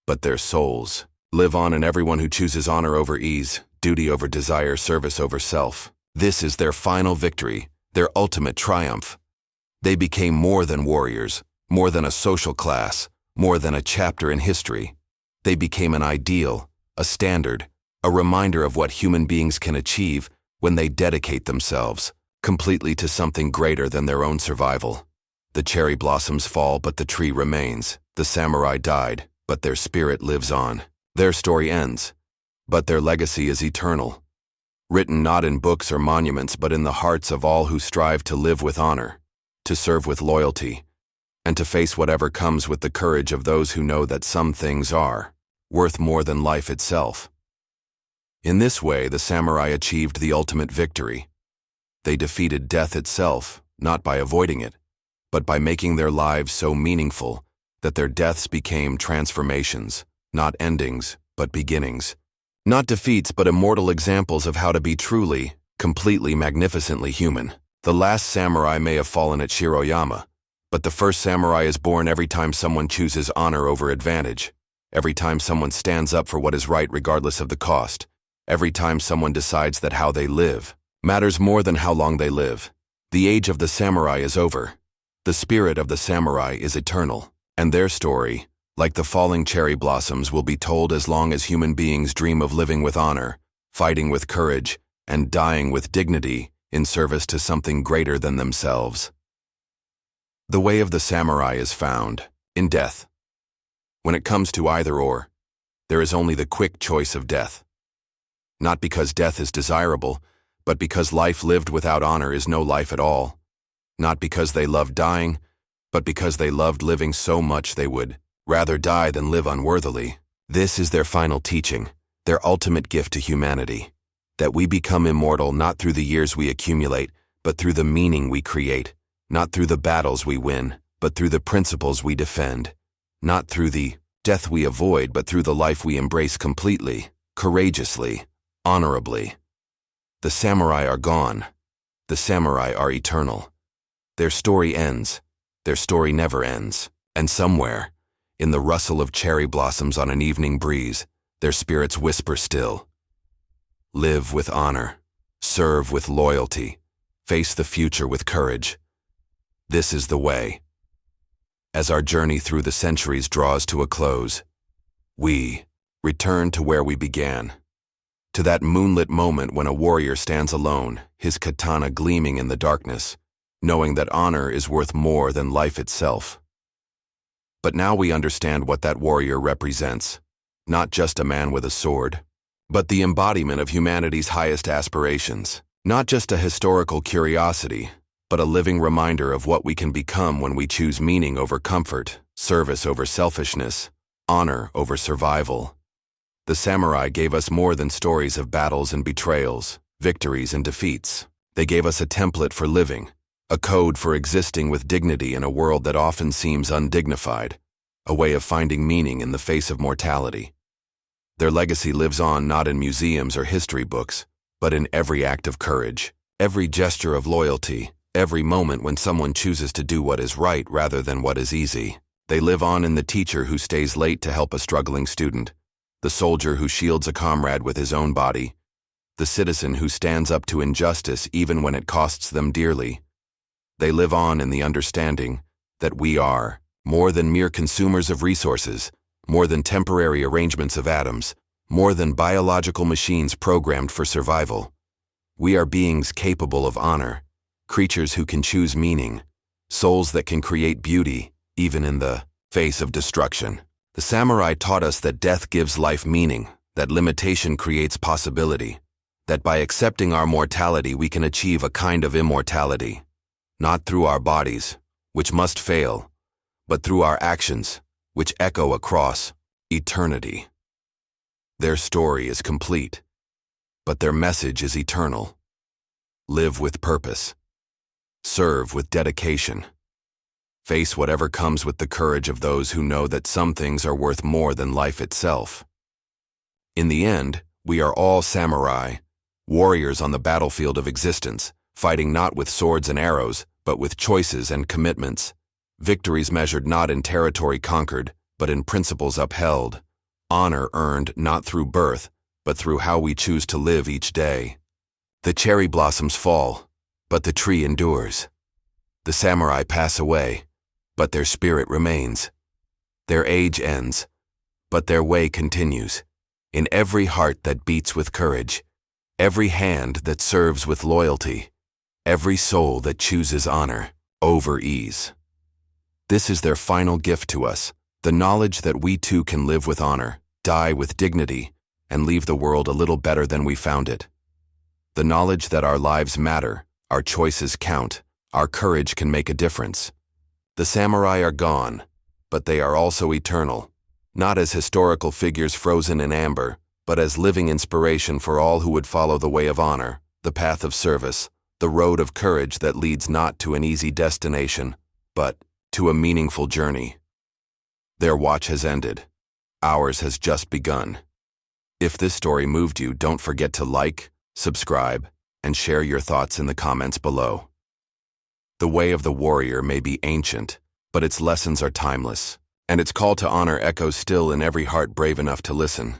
but their souls live on in everyone who chooses honor over ease, duty over desire, service over self. This is their final victory, their ultimate triumph. They became more than warriors, more than a social class, more than a chapter in history. They became an ideal, a standard, a reminder of what human beings can achieve when they dedicate themselves completely to something greater than their own survival. The cherry blossoms fall, but the tree remains. The samurai died, but their spirit lives on. Their story ends, but their legacy is eternal, written not in books or monuments, but in the hearts of all who strive to live with honor, to serve with loyalty, and to face whatever comes with the courage of those who know that some things are worth more than life itself. In this way, the samurai achieved the ultimate victory. They defeated death itself, not by avoiding it, but by making their lives so meaningful that their deaths became transformations, not endings, but beginnings. Not defeats, but immortal examples of how to be truly, completely, magnificently human. The last samurai may have fallen at Shiroyama, but the first samurai is born every time someone chooses honor over advantage, every time someone stands up for what is right regardless of the cost, every time someone decides that how they live matters more than how long they live. The age of the samurai is over. The spirit of the samurai is eternal, and their story, like the falling cherry blossoms, will be told as long as human beings dream of living with honor, fighting with courage, and dying with dignity in service to something greater than themselves. The way of the samurai is found in death. When it comes to either or, there is only the quick choice of death. Not because death is desirable, but because life lived without honor is no life at all. Not because they loved dying, but because they loved living so much they would rather die than live unworthily. This is their final teaching, their ultimate gift to humanity, that we become immortal not through the years we accumulate, but through the meaning we create, not through the battles we win, but through the principles we defend, not through the death we avoid, but through the life we embrace completely, courageously, honorably. The samurai are gone. The samurai are eternal. Their story ends. Their story never ends. And somewhere, in the rustle of cherry blossoms on an evening breeze, their spirits whisper still. Live with honor. Serve with loyalty. Face the future with courage. This is the way. As our journey through the centuries draws to a close, we return to where we began. To that moonlit moment when a warrior stands alone, his katana gleaming in the darkness, knowing that honor is worth more than life itself. But now we understand what that warrior represents, not just a man with a sword, but the embodiment of humanity's highest aspirations, not just a historical curiosity, but a living reminder of what we can become when we choose meaning over comfort, service over selfishness, honor over survival. The samurai gave us more than stories of battles and betrayals, victories and defeats. They gave us a template for living, a code for existing with dignity in a world that often seems undignified, a way of finding meaning in the face of mortality. Their legacy lives on not in museums or history books, but in every act of courage, every gesture of loyalty, every moment when someone chooses to do what is right rather than what is easy. They live on in the teacher who stays late to help a struggling student, the soldier who shields a comrade with his own body, the citizen who stands up to injustice even when it costs them dearly. They live on in the understanding that we are more than mere consumers of resources, more than temporary arrangements of atoms, more than biological machines programmed for survival. We are beings capable of honor, creatures who can choose meaning, souls that can create beauty, even in the face of destruction. The samurai taught us that death gives life meaning, that limitation creates possibility, that by accepting our mortality we can achieve a kind of immortality, not through our bodies, which must fail, but through our actions, which echo across eternity. Their story is complete, but their message is eternal. Live with purpose. Serve with dedication. Face whatever comes with the courage of those who know that some things are worth more than life itself. In the end, we are all samurai, warriors on the battlefield of existence, fighting not with swords and arrows, but with choices and commitments. Victories measured not in territory conquered, but in principles upheld. Honor earned not through birth, but through how we choose to live each day. The cherry blossoms fall, but the tree endures. The samurai pass away, but their spirit remains. Their age ends, but their way continues. In every heart that beats with courage, every hand that serves with loyalty, every soul that chooses honor over ease. This is their final gift to us, the knowledge that we too can live with honor, die with dignity, and leave the world a little better than we found it. The knowledge that our lives matter, our choices count, our courage can make a difference. The samurai are gone, but they are also eternal, not as historical figures frozen in amber, but as living inspiration for all who would follow the way of honor, the path of service, the road of courage that leads not to an easy destination, but to a meaningful journey. Their watch has ended. Ours has just begun. If this story moved you, don't forget to like, subscribe, and share your thoughts in the comments below. The way of the warrior may be ancient, but its lessons are timeless, and its call to honor echoes still in every heart brave enough to listen.